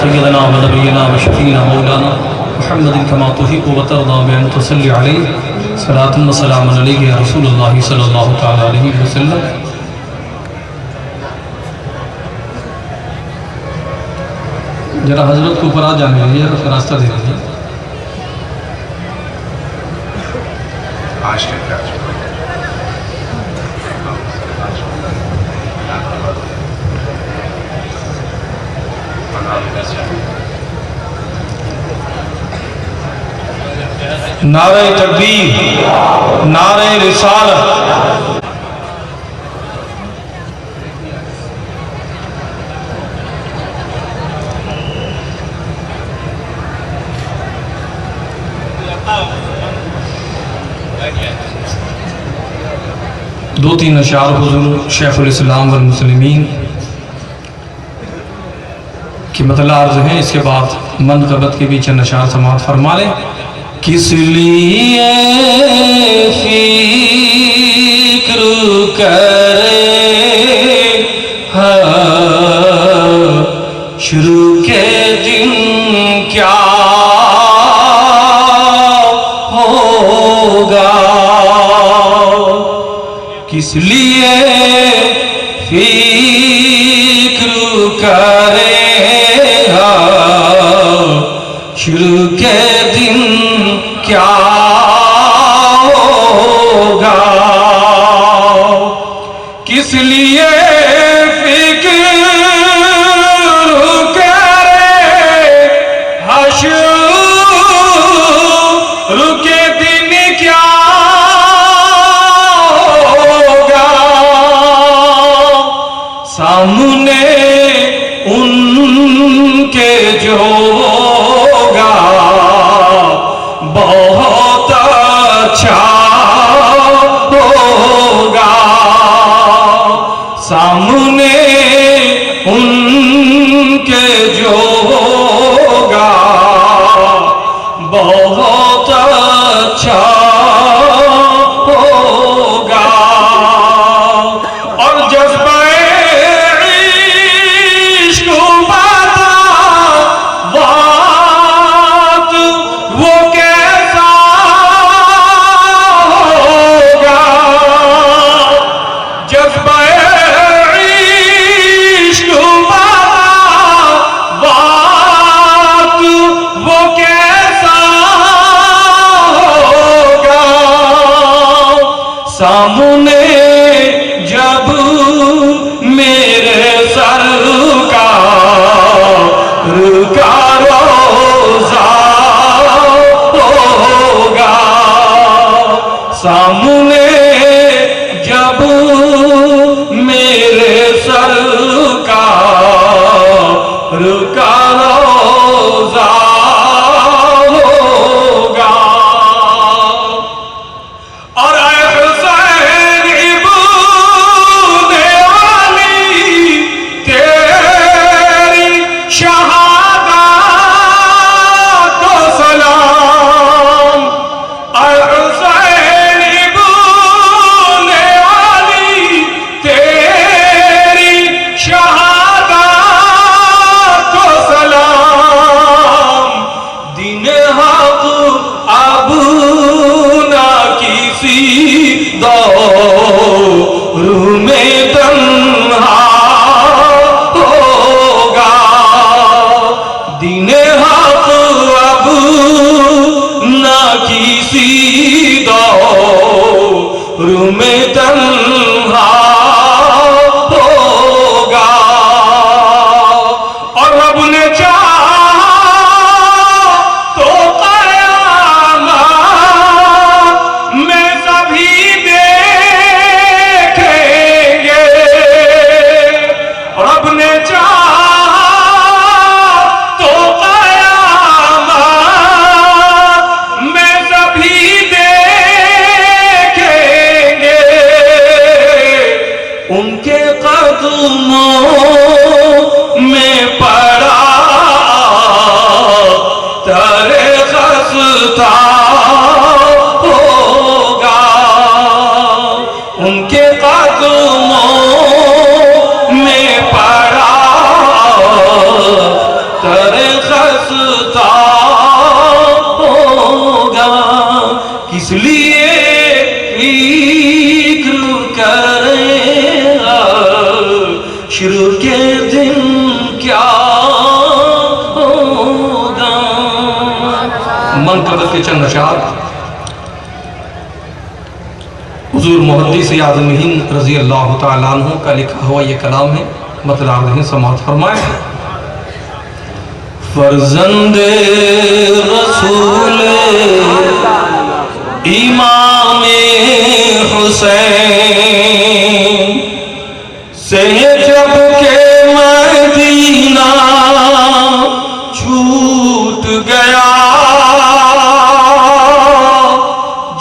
سيدنا ونبينا وشفينا مولانا محمد كما تحب وترضى بأن تصلي عليه صلاة وسلام عليك يا رسول الله صلى الله تعالى عليه وسلم. ذرا حضرت کو اوپر آ جانے دیجیے، راستہ دے دیجیے. نعرہ تکبیر، نعرہ رسالت. دو تین اشعار حضور شیخ الاسلام والمسلمین کی مطلع عرض ہیں، اس کے بعد منقبت کے بھی چند اشعار سماعت فرما لیں. کس لیے فکر کرے حشر کے دن کیا ہوگا، کس لیے فکر کرے حشر کے دن کیا ہوگا، کس لیے فکر کرے حشر کے دن کیا ہوگا، سامنے ان کے جو ہوگا بہت اچھا ہوگا، سامنے ان کے جو ہوگا بہت اچھا ہوگا. اور جذبہ عشق بات وہ کیسا ہوگا، جذبہ عشق بات وہ کیسا ہوگا، سامنے جب میرے سرکار کا روضہ ہوگا، سامنے جب میرے سرکار کا روضہ ہوگا. اور اے حسین ابن علی تیری شہادت کو سلام، اے حسین ابن علی تیری شہادت کو سلام. دین حق اب نہ کسی دور میں تنہا ہوگا، دین حق اب نہ کسی دور میں تنہا ہوگا. اور رب نے چاہا تو قیامت میں سبھی دیکھیں گے، رب نے چاہا تو قیامت میں سبھی دیکھیں گے، ان کے قدموں میں پڑا ترے خستہ ہوگا، ان کے قدموں میں پڑا دن کیا ہوگا. منقبت کے چند اشعار حضور محدث اعظم ہند رضی اللہ تعالیٰ عنہ کا لکھا ہوا یہ کلام ہے، بتلا رہے ہیں، سماعت فرمائیں. فرزند رسول امام حسین سے جب کہ مدینہ چھوٹ گیا،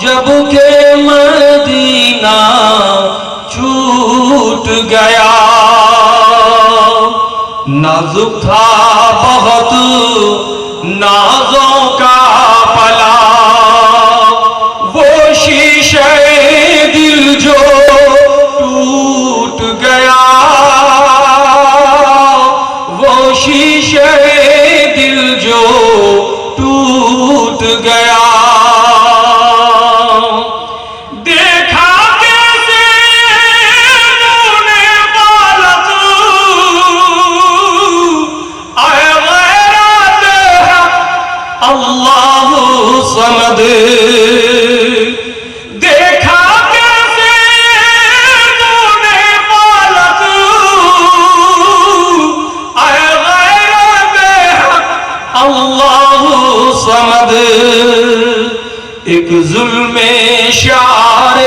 جب کہ مدینہ چھوٹ گیا، نازک تھا بہت نازوں کا پلا، وہ شیشے دل جو ٹوٹ گیا، وہ شیشے دل جو ٹوٹ گیا. دیکھا کیسے تو نے پالت اے غیرت حق اللہ صمد. ایک ظلم شعر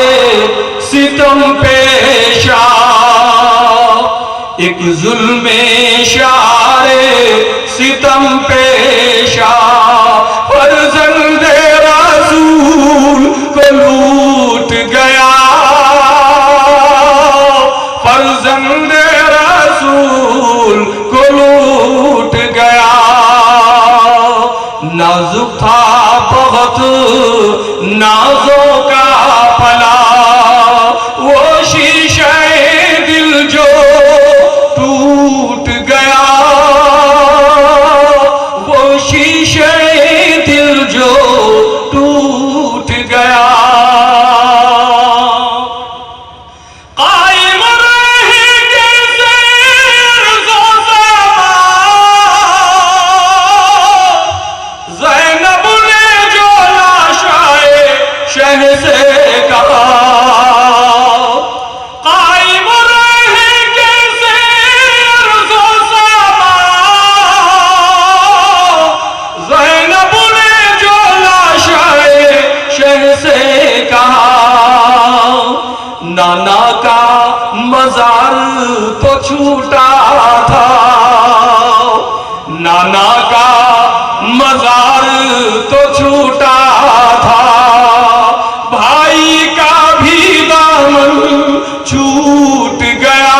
ستم پیشا، ایک ظلم شعر ستم پیشا، فرزند رسول کو لوٹ گیا، فرزند رسول کو لوٹ گیا. نازک تھا بہت نازوں کا پلا، وہ شیشے دل جو ٹوٹ گیا، وہ شیشے دل جو ٹوٹ گیا. قائم رہے جیسے عرض و سما، زینب نے جو لاشائے شہ سے کہا. قائم رہے جیسے عرض و سما، زینب نے جو لاشائے شہ سے کہا. نانا کا مزار تو چھوٹا تھا، نانا کا مزار تو چھوٹا تھا، بھائی کا بھی دامن چھوٹ گیا،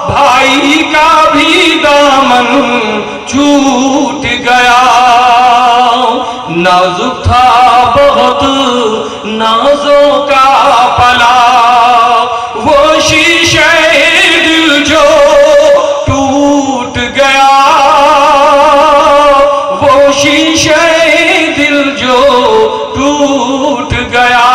بھائی کا بھی دامن چھوٹ گیا. نازک تھا بہت نازوں کا پلا، وہ شیشے دل جو ٹوٹ گیا، وہ شیشے دل جو ٹوٹ گیا.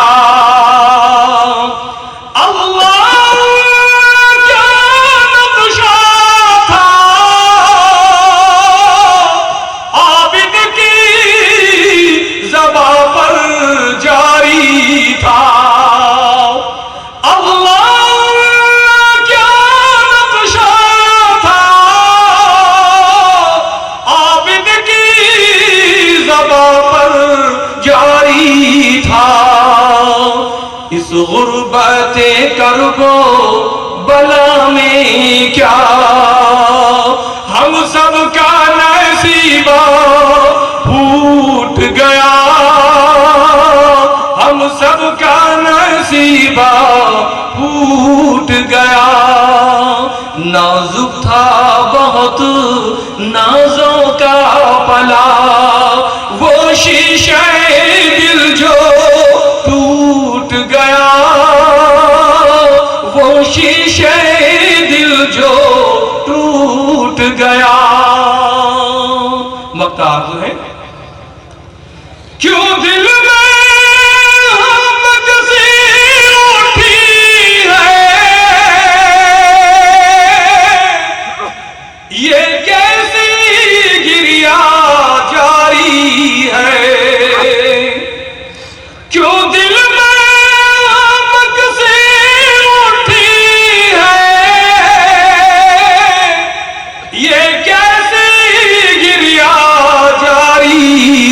اس غربت کرب و بلا میں کیا ہم سب کا نصیبہ پھوٹ گیا، ہم سب کا نصیبہ پھوٹ گیا. نازک تھا بہت نازوں کا پلا، وہ شیشے دل جو ٹوٹ گیا، وہ شیشے دل جو ٹوٹ گیا. مقطع عرض ہے، کیوں دل میں ہم جسی اٹھی ہے،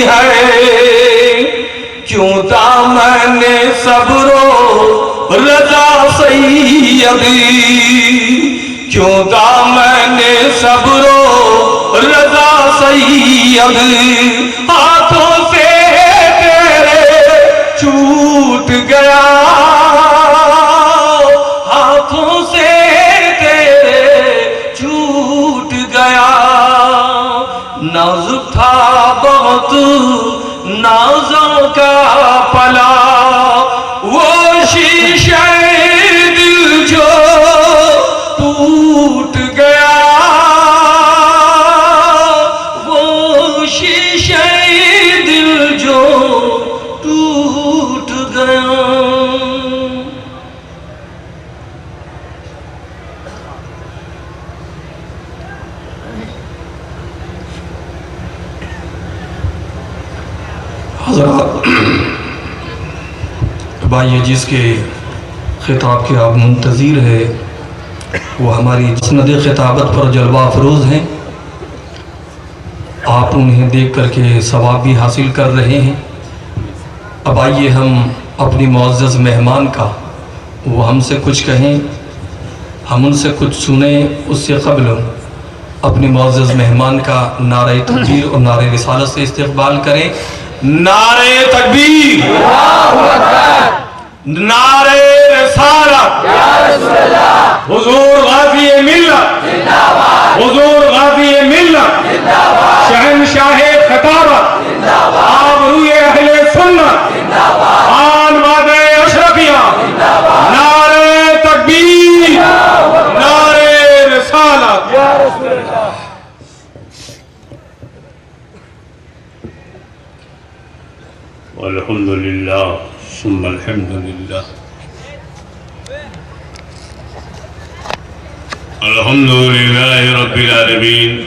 ہے کیوں دامن صبر و رضا سیدی کیوں دامن صبر و رضا سیدی ہاتھوں سے تیرے چھوٹ گیا ہاتھوں سے تیرے چھوٹ گیا نازک تھا بہت نازوں کا پلا وہ شیشہ دل جو ٹوٹ گیا وہ شیشہ دل جو ٹوٹ گیا حضرات بھائی جس کے خطاب کے آپ منتظر ہے وہ ہماری مسند خطابت پر جلوہ افروز ہیں آپ انہیں دیکھ کر کے ثواب بھی حاصل کر رہے ہیں اب آئیے ہم اپنی معزز مہمان کا وہ ہم سے کچھ کہیں ہم ان سے کچھ سنیں اس سے قبل اپنی معزز مہمان کا نعرہ تکبیر اور نعرہ رسالت سے استقبال کریں نعرہ تکبیر نعرہ رسالت حضور غازی ملت حضور غازی ملت شہنشاہ خطابت آبروئے اہل سنت آن باد اشرفیہ نعرہ تکبیر نعرہ رسالت الحمد للہ ثم الحمد للہ الحمد للہ رب العالمین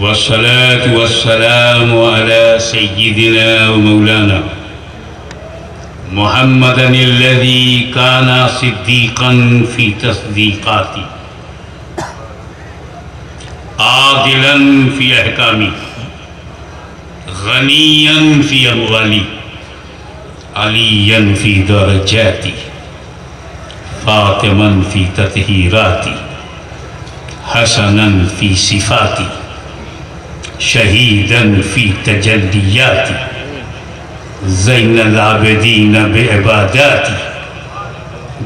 والصلاة والسلام على سيدنا ومولانا محمد الذي كان صديقا في تصديقاته عادلا في احکامی غنیا في اموالی علیا في درجاتی فاطما في تطہیراتی حسنا في صفاتی شہیدا في تجلیاتی زین العابدین بعباداتی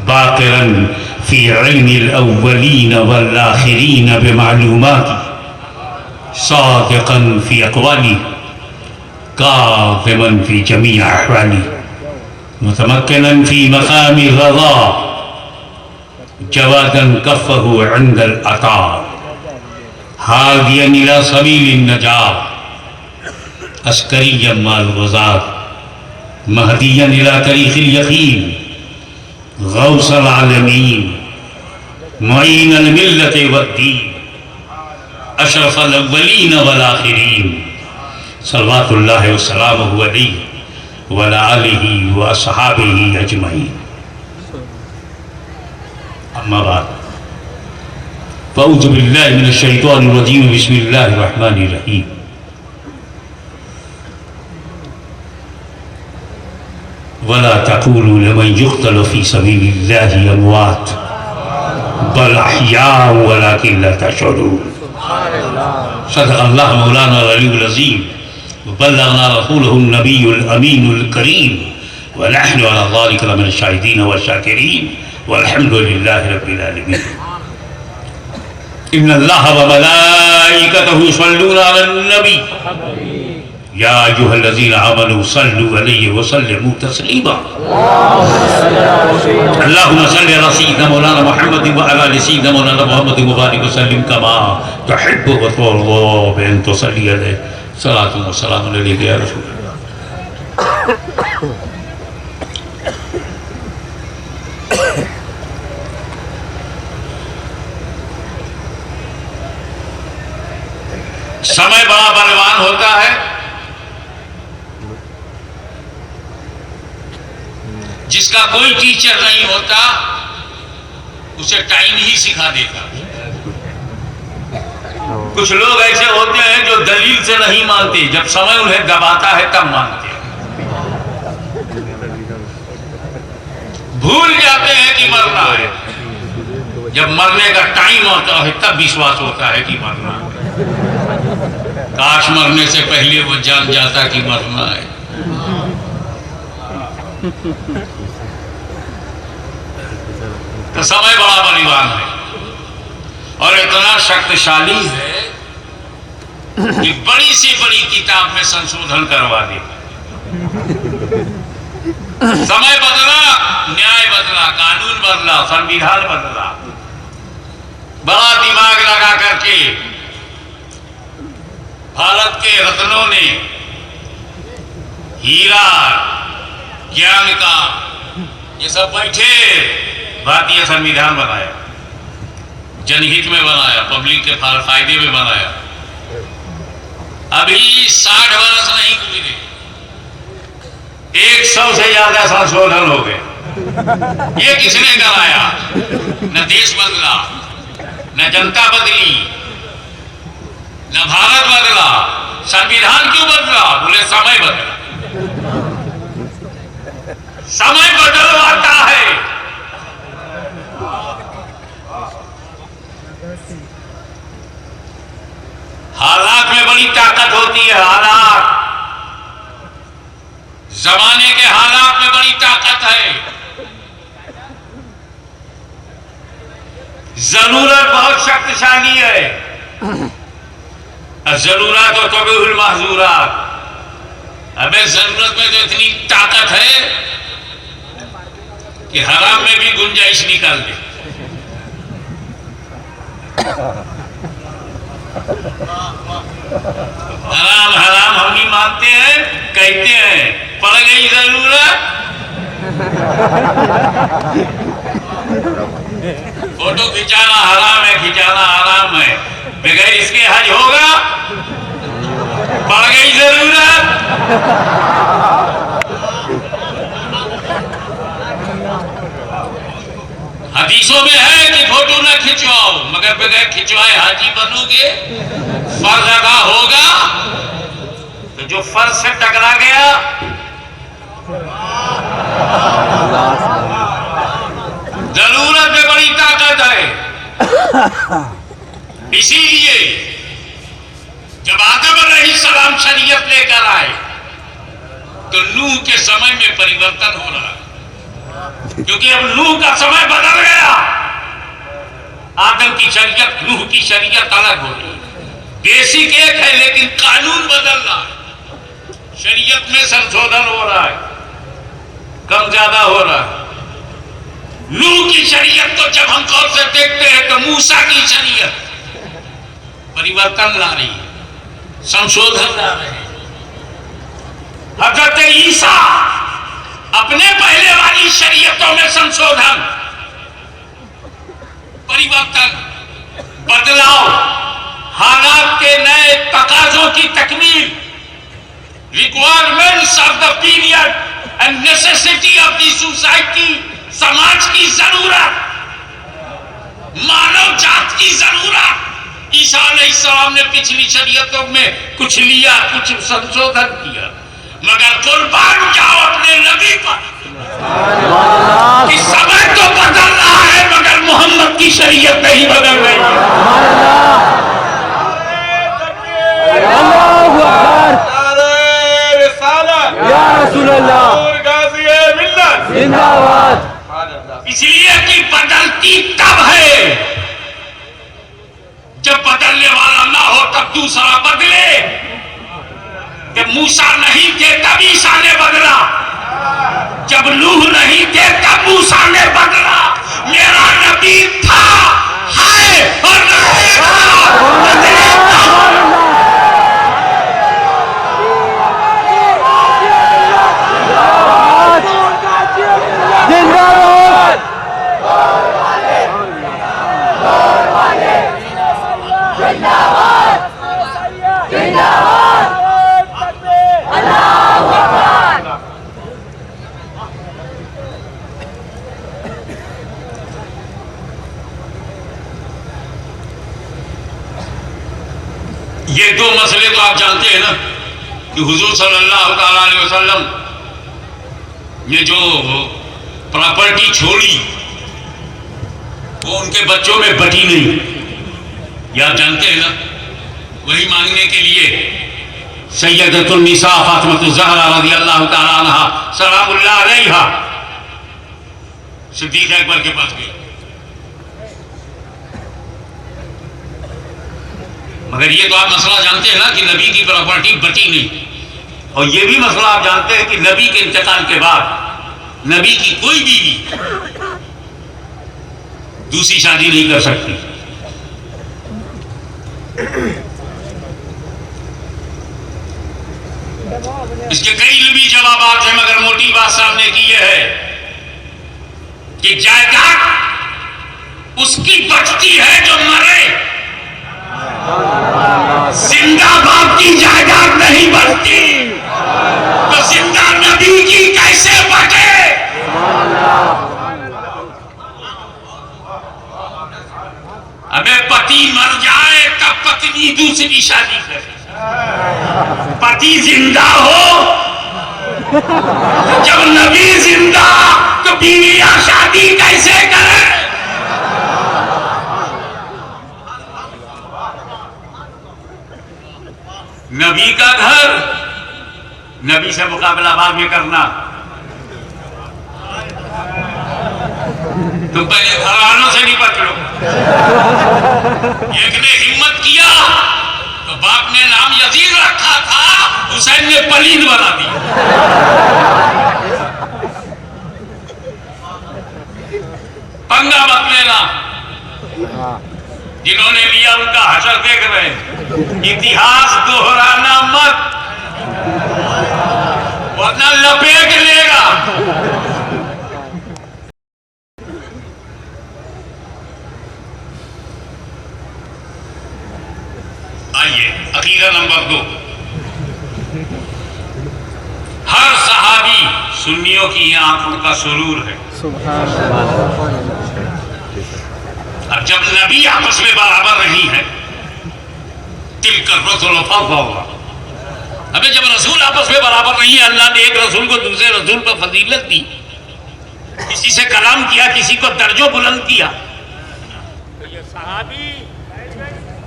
باقرا في علم الأولين والآخرين بمعلوماتي صادقا في أقوالي كاظما في جميع أحوالي متمكنا في مقام الرضا جوادا كفه عند العطاء هاديا إلى سبيل النجاة عسكريا مع الغزاة مهديا إلى طريق اليقين غوث العالمين معين الملة والدين اشرف الاولین والآخرین صلوات اللہ وسلامہ علیہ وعلی آلہ واصحابہ اجمعین اما بعد فاعوذ باللہ من الشیطان الرجیم بسم اللہ الرحمن الرحیم ولا تقولوا لمن يقتل في سبيل الله اموات بل احياء ولكن لا تشعرون صدق الله مولانا العلي العظيم وبلغنا رسوله النبي الامين الكريم ونحن على ذلك لمن الشاهدين والشاكرين والحمد لله رب العالمين ان الله وملائكته يصلون على النبي يا أيها الذين آمنوا صلوا عليه وسلموا تسليما اللهم صل على سيدنا مولانا محمد وعلى آل سيدنا مولانا محمد وبارك وسلم كما تحب وترضى بأن تصلي عليه صلاة وسلام عليك يا رسول الله. سمے بڑا بلوان ہوتا ہے جس کا کوئی ٹیچر نہیں ہوتا اسے ٹائم ہی سکھا دیتا کچھ لوگ ایسے ہوتے ہیں جو دلیل سے نہیں مانتے، جب سمے انہیں دباتا ہے تب مانتے ہیں، بھول جاتے ہیں کہ مرنا ہے، جب مرنے کا ٹائم ہوتا ہے تب وشواس ہوتا ہے کہ مرنا ہے۔ کاش مرنے سے پہلے وہ جان جاتا کہ مرنا ہے۔ تو سمے بڑا بلیوان ہے اور اتنا شکتشالی ہے کہ بڑی سے بڑی کتاب میں سنشودھن کروا دے۔ سمے بدلا، نیائے بدلا، قانون بدلا، سنویدھان بدلا، بڑا دماغ لگا کر کے بھارت کے رتنوں نے ہیرا، گیان کا، یہ سب بیٹھے بھارتیہ سنویدھان بنایا، جن ہت میں بنایا، پبلک کے فائدے میں بنایا۔ ابھی 60 برس نہیں گزرے، 100 سے زیادہ سنشودھن ہو گئے۔ یہ کس نے کرایا؟ نہ دیش بدلا، نہ جنتا بدلی، نہ بھارت بدلا۔ سنویدھان کیوں بدلا؟ بولے سمے بدلا۔ سمے بدلواتا ہے۔ حالات میں بڑی طاقت ہوتی ہے، حالات، زمانے کے حالات میں بڑی طاقت ہے۔ ضرورت بہت شکتشالی ہے، ضرورت و تبیح المحظورات۔ ہمیں ضرورت میں تو اتنی طاقت ہے کہ حرام میں بھی گنجائش نکال دے۔ حرام حرام ہم نہیں مانتے ہیں، کہتے ہیں پڑ گئی ضرورت۔ فوٹو کھچانا حرام ہے، کھچانا حرام ہے، بغیر اس کے حج ہوگا؟ پڑ گئی ضرورت۔ حدیثوں میں ہے کہ فوٹو نہ کھچواؤ، مگر بغیر کھچوائے حاجی بنو گے، فرض ادا ہوگا۔ تو جو فرض سے ٹکرا گیا ضرورت میں بڑی طاقت ہے۔ اسی لیے جب آدم علیہ السلام شریعت لے کر آئے تو نوح کے سمے میں پریورتن ہو رہا ہے، کیونکہ اب نوح کا سمے بدل گیا۔ آدم کی شریعت، نوح کی شریعت الگ ہو رہی ہے، بیسک ایک ہے لیکن قانون بدل رہا ہے۔ شریعت میں سنشودھن ہو رہا ہے، کم زیادہ ہو رہا ہے۔ نوح کی شریعت کو جب ہم غور سے دیکھتے ہیں تو موسیٰ کی شریعت پریورتن لا رہی ہے، سنشودھن لا رہے ہیں۔ حضرت عیسیٰ اپنے پہلے والی شریعتوں میں سنشودھن، پریورتن، بدلاؤ، حالات کے نئے تقاضوں کی تکمیل، requirements of the period and necessity of the society، سماج کی ضرورت، مانو جات کی ضرورت۔ عیسیٰ علیہ السلام نے پچھلی شریعتوں میں کچھ لیا، کچھ سنشودھن کیا، مگر قربان جاؤ اپنے نبی پر کہ سمے تو بدل رہا ہے مگر محمد کی شریعت نہیں بدل رہی ہے۔ اللہ اکبر، یا رسول اللہ، زندہ باد۔ اس لیے کہ بدلتی تب ہے جب بدلنے والا نہ ہو، تب دوسرا بدلے۔ جب موسیٰ نہیں تھے تب عیسیٰ نے بدلا، جب نوح نہیں تھے تب موسیٰ نے بدلا۔ میرا نبی تھا، ہے اور رہے گا، بدلے گا۔ یہ دو مسئلے تو آپ جانتے ہیں نا کہ حضور صلی اللہ تعالی علیہ وسلم نے جو پراپرٹی چھوڑی وہ ان کے بچوں میں بٹی نہیں، یہ آپ جانتے ہیں نا. وہی مانگنے کے لیے سیدۃ النساء فاطمۃ الزہرا رضی اللہ تعالی عنہا سلام اللہ علیہا صدیق اکبر کے پاس گئی. مگر یہ تو آپ مسئلہ جانتے ہیں نا کہ نبی کی پراپرٹی بچی نہیں، اور یہ بھی مسئلہ آپ جانتے ہیں کہ نبی کے انتقال کے بعد نبی کی کوئی بیوی دوسری شادی نہیں کر سکتی. اس کے کئی لمبی جوابات ہیں، مگر موٹی بات سامنے کی یہ ہے کہ جائیداد اس کی بچتی ہے جو مرے، زندہ باپ کی جائیداد نہیں بچتی، تو زندہ نبی کی کیسے بچے؟ ابے پتی مر جائے تب پتنی دوسری شادی کرے، پتی زندہ ہو جب نبی زندہ تو بیویاں شادی کیسے کرے؟ نبی کا گھر، نبی سے مقابلہ بعد میں کرنا. تم پہلے گھر والوں سے نپٹ لو. ایک نے ہمت کیا تو باپ نے نام یزید رکھا تھا، حسین نے پلید بنا دیا. پنگا مت لینا، جنہوں نے لیا ان کا حشر دیکھ رہے ہیں. اتہاس دہرانا مت ورنہ لپیٹ لے گا. آئیے عقیدہ نمبر 2. ہر صحابی سنیوں کی آنکھوں کا سرور ہے. اب جب نبی آپس میں برابر نہیں ہے، تلک الرسل فضلنا، ابھی جب رسول آپس میں برابر نہیں ہے، اللہ نے ایک رسول کو دوسرے رسول پر فضیلت دی، کسی سے کلام کیا، کسی کو درجہ بلند کیا. تو یہ صحابی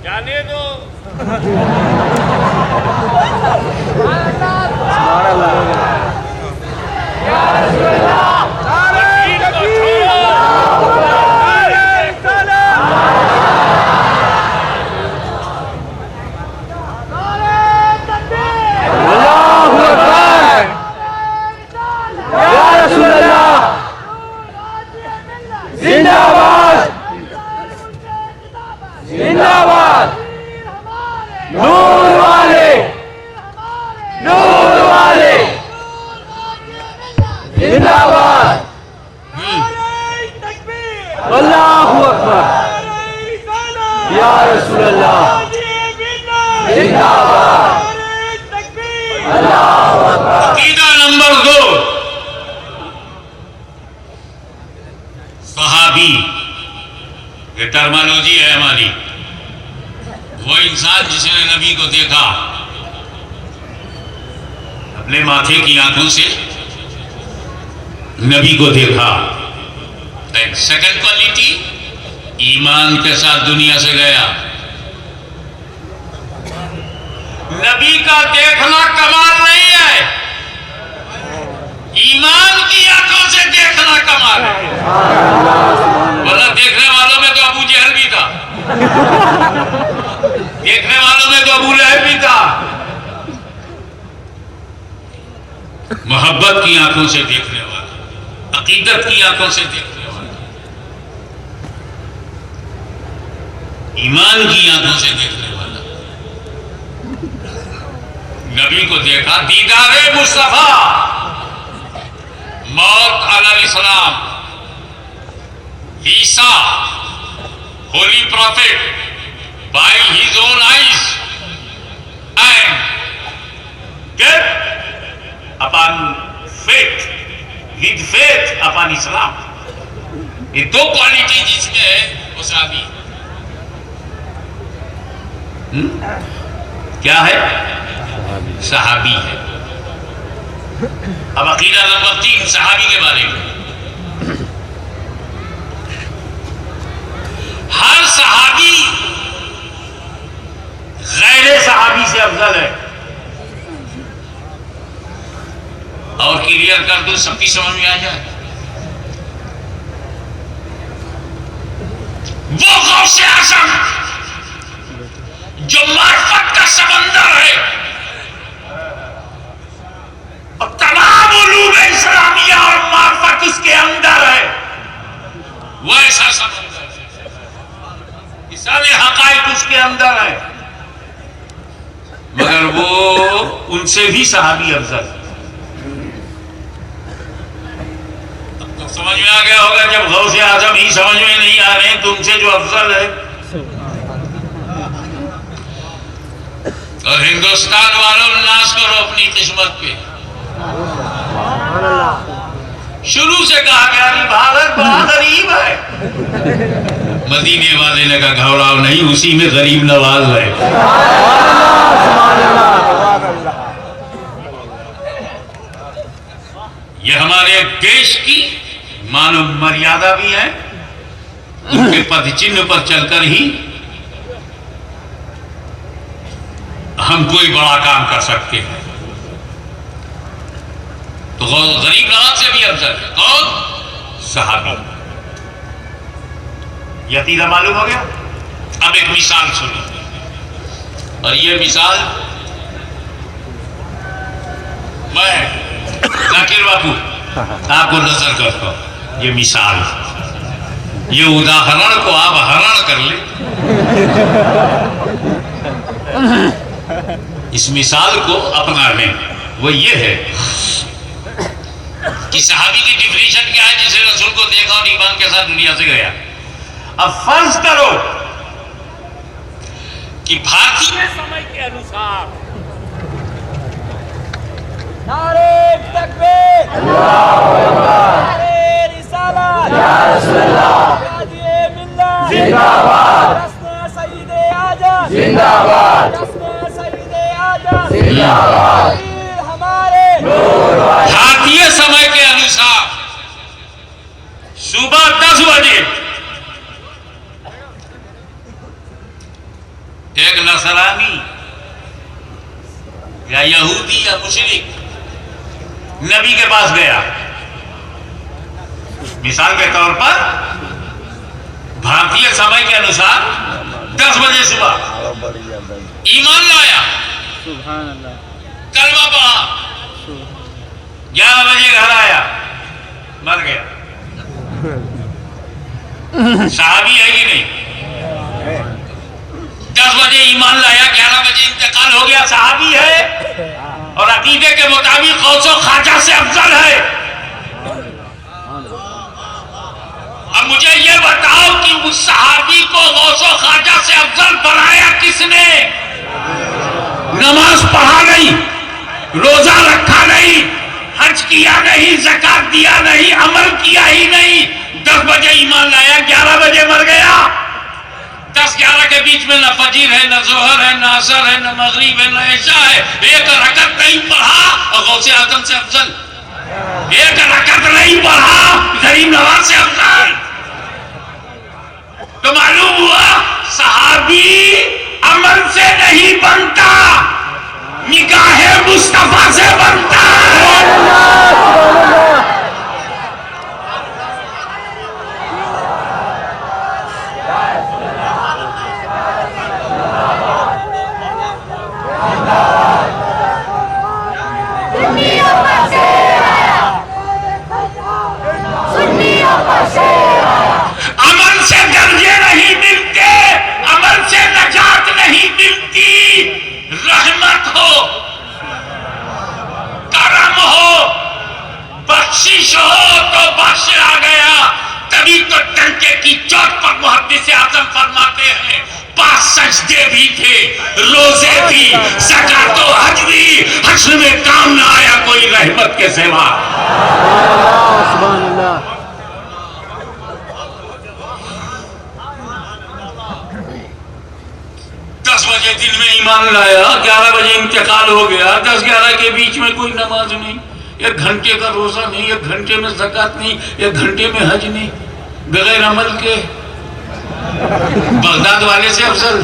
جانے دو. عقیدہ نمبر 2. صحابی یہ ٹرمالوجی ہے ہماری. وہ انسان جس نے نبی کو دیکھا اپنے ماتھے کی آنکھوں سے، نبی کو دیکھا. ایک سیکنڈ کوالٹی ایمان کے ساتھ دنیا سے گیا. نبی کا دیکھنا کمال نہیں ہے، ایمان کی آنکھوں سے دیکھنا کمال ہے. ورنہ دیکھنے والوں میں تو ابو جہل بھی تھا، دیکھنے والوں میں تو ابو لہب بھی تھا. محبت کی آنکھوں سے دیکھنے والا، عقیدت کی آنکھوں سے دیکھنے والا، ایمان کی آنکھوں سے دیکھنے والا. نبی کو دیکھا، دیدار مصطفیٰ، موت علیہ السلام، عیسیٰ holy prophet by his own eyes and death upon faith, with faith upon Islam. یہ دو کوالٹی جس میں ہے وہ صحابی. کیا ہے؟ صحابی ہے۔ اب عقیدہ نمبر 3 صحابی کے بارے میں۔ ہر صحابی غیر صحابی سے افضل ہے۔ اور کلیئر کر دو، سب کی سمجھ میں آ جائے۔ وہ غوث اعظم جو معرفت کا سمندر ہے اور تمام علوم اسلامیہ اور معرفت اس کے اندر ہے، وہ ایسا سمندر ہے، یہ سارے حقائق اس کے اندر ہے، مگر وہ ان سے بھی صحابی افضل ہے۔ سمجھ میں آ گیا ہوگا جب غوث اعظم ہی سمجھ میں نہیں آ رہے ہیں تو ان سے جو افضل ہے۔ اور ہندوستان والوں ناز کرو اپنی قسمت پہ۔ شروع سے کہا گیا کہ بھارت بڑا غریب ہے، مدینے والے نے کہا گھبراؤ نہیں، اسی میں غریب نواز ہے۔ یہ ہمارے دیش کی مان و مریادہ بھی ہے، ان کے پد چنہ پر چل کر ہی ہم کوئی بڑا کام کر سکتے ہیں۔ تو غریب نواز سے بھی افضل ہے کون؟ صحابی۔ یہ عقیدہ معلوم ہو گیا؟ اب ایک مثال سنو، اور یہ مثال میں ذاکر باپو آپ کو نظر کرتا ہوں۔ یہ مثال، یہ اداہرن کو آپ ہرن کر لیں، اس مثال کو اپنا لیں۔ وہ یہ ہے کہ صحابی کی ڈیفینیشن کیا ہے؟ جسے رسول کو دیکھا اور ایمان کے ساتھ دنیا سے گیا۔ اب فرض کرو کہ بھارتی سمے کے انوسار نعرے تکبیر، نعرے رسالت، یا رسول اللہ، قائد ملت زندہ باد، رسم سید اعظم زندہ باد، رسم سید اعظم زندہ باد، ہمارے بھارتی سمے کے انوسار صبح 10 بجے ایک نصرانی یا یہودی یا مشرک نبی کے پاس گیا، مثال کے طور پر بھارتی سمے کے انوسار 10 بجے صبح ایمان لایا، کلمہ پڑھا، 11 بجے گھر آیا، مر گیا۔ صحابی ہے کہ نہیں؟ 10 بجے ایمان لایا، 11 بجے انتقال ہو گیا، صحابی ہے، اور عقیدے کے مطابق غوث و خواجہ سے افضل ہے۔ اب مجھے یہ بتاؤ کہ اس صحابی کو غوث و خواجہ سے افضل بنایا کس نے؟ نماز پڑھا نہیں، روزہ رکھا نہیں، حج کیا نہیں، زکات دیا نہیں، عمل کیا ہی نہیں، 10 بجے ایمان لایا، 11 بجے مر گیا۔ 10-11 کے بیچ میں نہ فجر ہے، نہ ظہر ہے، نہ عصر ہے، نہ مغرب ہے، نہ عشاء ہے، ایک رکعت نہیں پڑھا اور غوث اعظم سے افضل، ایک رکعت نہیں پڑھا غریب نواز سے افضل۔ تو معلوم ہوا صحابی عمل سے نہیں بنتا، نگاہ مصطفیٰ سے بنتا ہے۔ عمل سے درجے نہیں ملتے، عمل سے نجات نہیں ملتی، رحمت ہو، کرم ہو، بخشش ہو تو بخش آ گیا۔ تبھی تو ڈنکے کی چوٹ پر محدث اعظم فرماتے ہیں 5 سجدے بھی تھے، روزے بھی، زکات و حج بھی، حشر میں کام نہ آیا کوئی رحمت کے سوا۔ سبحان اللہ۔ 10 بجے بجے دن میں ایمان لایا، 11 بجے انتقال ہو گیا، 10-11 کے بیچ میں کوئی نماز نہیں، 1 گھنٹے کا روزہ نہیں، 1 گھنٹے میں زکوٰۃ نہیں، 1 گھنٹے میں حج نہیں، بغیر عمل کے بغداد والے سے افضل،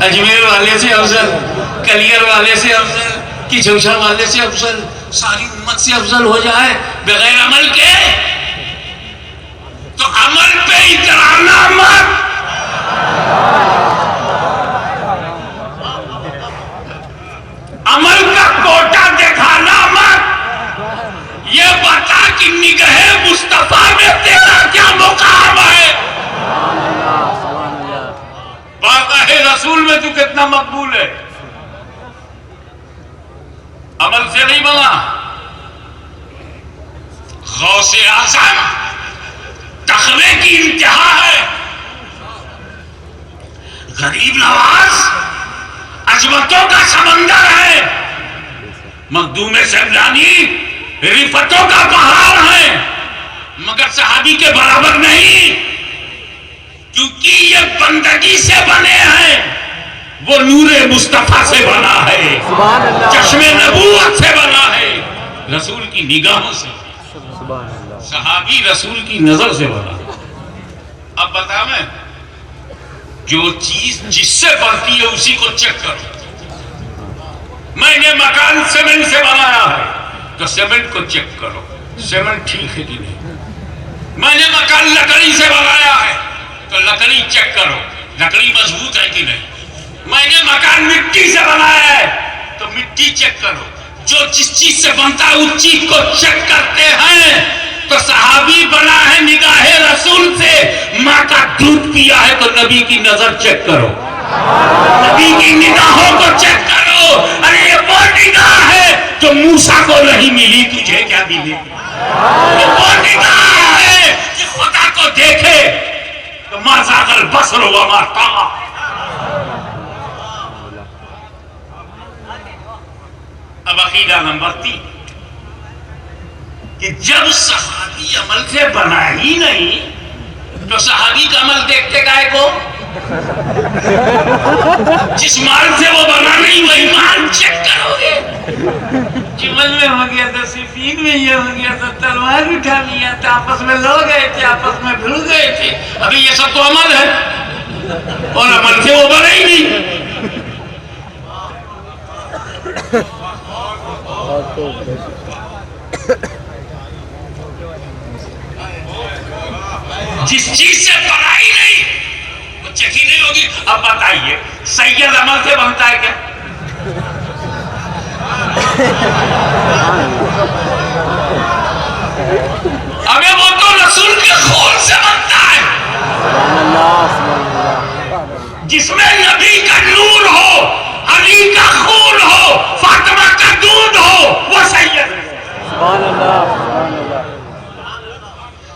اجمیر والے سے افضل، کلیر والے سے افضل، کچھوشا والے سے افضل، ساری امت سے افضل ہو جائے بغیر عمل کے؟ تو عمل پہ اترانا مت، عمل کا کوٹا دکھانا مت، یہ بتا کہ نگاہ مصطفیٰ میں تیرا کیا مقام ہے، بارگاہ رسول میں تو کتنا مقبول ہے۔ عمل سے نہیں بنا، غوث اعظم تقوی کی انتہا ہے، غریب نواز عظمتوں کا سمندر ہے، مخدوم سیملانی رفتوں کا پہاڑ ہے، مگر صحابی کے برابر نہیں، کیونکہ یہ بندگی سے بنے ہیں، وہ نور مصطفیٰ سے بنا ہے، چشم نبوت سے بنا ہے، رسول کی نگاہوں سے، صحابی رسول کی نظر سے بنا۔ اب بتا جو چیز جس سے بنتی ہے اسی کو چیک کرو، میں نے مکان سیمنٹ سے بنایا ہے تو سیمنٹ کو چیک کرو، سیمنٹ ٹھیک ہے کہ نہیں، میں نے مکان لکڑی سے بنایا ہے تو لکڑی چیک کرو، لکڑی مضبوط ہے کہ نہیں، میں نے مکان مٹی سے بنایا ہے تو مٹی چیک کرو، جو جس چیز سے بنتا ہے اس چیز کو چیک کرتے ہیں، تو صحابی بنا ہے نگاہ رسول سے، ماں کا دودھ پیا ہے تو نبی کی نظر چیک کرو، نبی کی نگاہوں کو چیک کرو، ارے یہ وہ نگاہ ہے جو موسیٰ کو نہیں ملی، تجھے کیا ملے، یہ وہ نگاہ ہے کہ خدا کو دیکھے تو ما زاغ البصر وما طغى۔ اب عقیدہ نمبر 3 کہ جب صحابی عمل سے بنا ہی نہیں تو صحابی کا عمل دیکھتے کائے کو؟ جس مال سے وہ بنا نہیں وہی مال چیک کرو گے، چمن میں ہو گیا تھا، سفید میں یہ ہو گیا تھا، تلوار اٹھا لیا تھا، آپس میں لڑ گئے تھے، آپس میں بھڑ گئے تھے، ابھی یہ سب تو عمل ہے، اور عمل سے وہ بنا ہی نہیں۔ جس چیز سے بنائی نہیں وہ چکی نہیں ہوگی۔ اب بتائیے سید عمل سے بنتا ہے کیا؟ ابھی وہ تو رسول کے خون سے بنتا ہے، جس میں نبی کا نور ہو، علی کا خون ہو، فاطمہ کا دودھ ہو، وہ سید ہے۔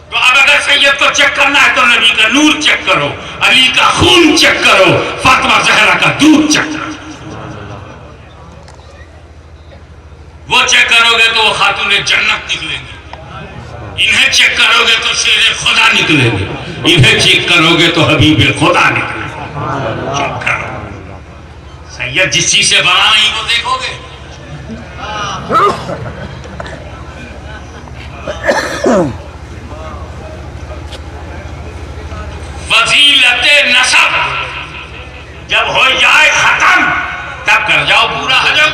تو اب اگر سید کو چیک کرنا ہے تو نبی کا نور چیک کرو، علی کا خون چیک کرو، فاطمہ زہرا کا دودھ چیک کرو۔ وہ چیک کرو گے تو وہ خاتون جنت نکلیں گے، انہیں چیک کرو گے تو شیر خدا نکلیں گے، انہیں چیک کرو گے تو حبیب خدا نکلیں گے۔ چیک کرو، سید جس چیز سے بنا نہیں وہ دیکھو گے۔ فضیلت نسب جب ہو جائے ختم تب کر جاؤ پورا حجم۔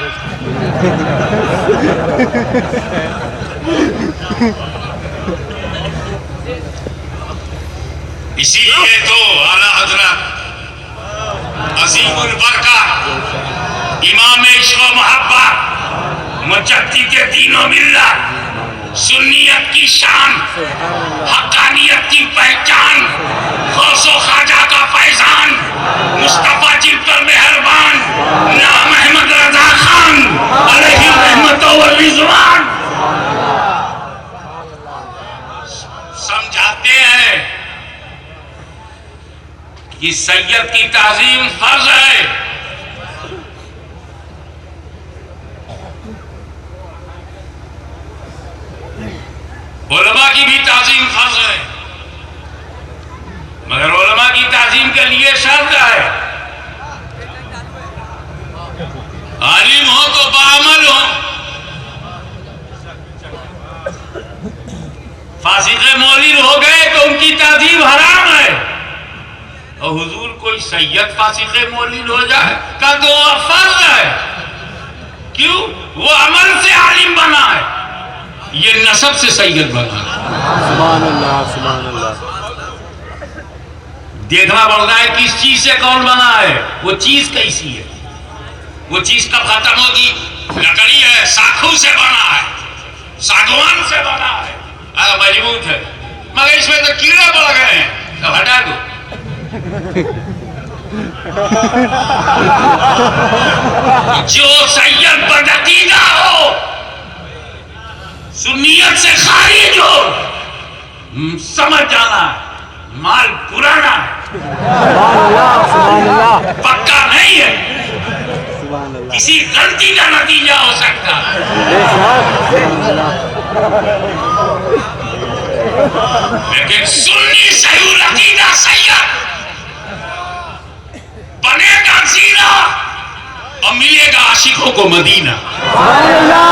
اسی لیے تو اعلیٰ حضرت عظیم البرکہ امام عشق و محبت مجدد دین و ملت، سنیت کی شان، حقانیت کی پہچان، غوث و خواجہ کا فیضان، مصطفیٰ جن پر مہربان نام احمد رضا خان علیہ الرحمت والرضوان سمجھاتے ہیں کہ سید کی تعظیم فرض ہے۔ علماء کی بھی تعظیم فرض ہے، مگر علماء کی تعظیم کے لیے شرط ہے فاسق مولد ہو گئے تو ان کی تعظیم حرام ہے، اور حضور کوئی سید فاسق مولد ہو جائے کا تو وہ فرض ہے. کیوں؟ وہ عمل سے عالم بنا ہے، یہ نسب سے سید بنا ہے. سبحان اللہ سبحان اللہ. دیکھنا پڑتا ہے کس چیز سے کون بنا ہے، وہ چیز کیسی ہے. وہ چیز کب ختم ہوگی؟ لکڑی ہے، ساکھو سے بنا ہے، ساگوان سے بنا ہے، مضبوط ہے، مگر اس میں تو کیڑے پڑ گئے ہیں، تو ہٹا دو. جو سید بدعقیدہ ہو، سنیت سے خارج ہو، سمجھ جانا ہے مال پرانا ہے، سبحان اللہ سبحان اللہ پکا نہیں ہے، سبحان اللہ. کسی غلطی کا نتیجہ ہو سکتا ہے. بے شک سبحان اللہ. لیکن سنی صحیح عقیدہ سید بنے گا زینہ اور ملے گا عاشقوں کو مدینہ. سبحان اللہ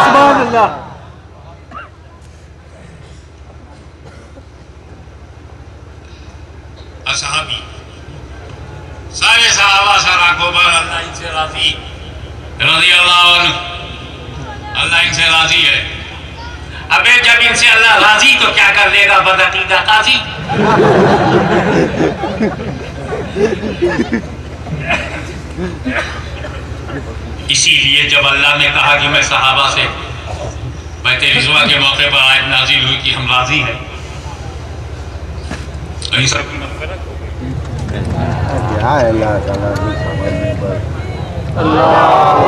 سبحان اللہ. اصحابی سارے صحابہ سارا کو بار اللہ ان سے راضی رضی اللہ عنہ، اللہ ان سے راضی ہے. ابے جب ان سے اللہ راضی تو کیا کر لے گا بدعقیدہ قاضی. اسی لیے جب اللہ نے کہا کہ میں صحابہ سے بیت رضوان کے موقع پر آیت نازل ہوئی کہ ہم راضی ہیں، ان سب کی مغفرت ہو گئی. کیا ہے اللہ تعالیٰ کی سمجھنے پر. اللہ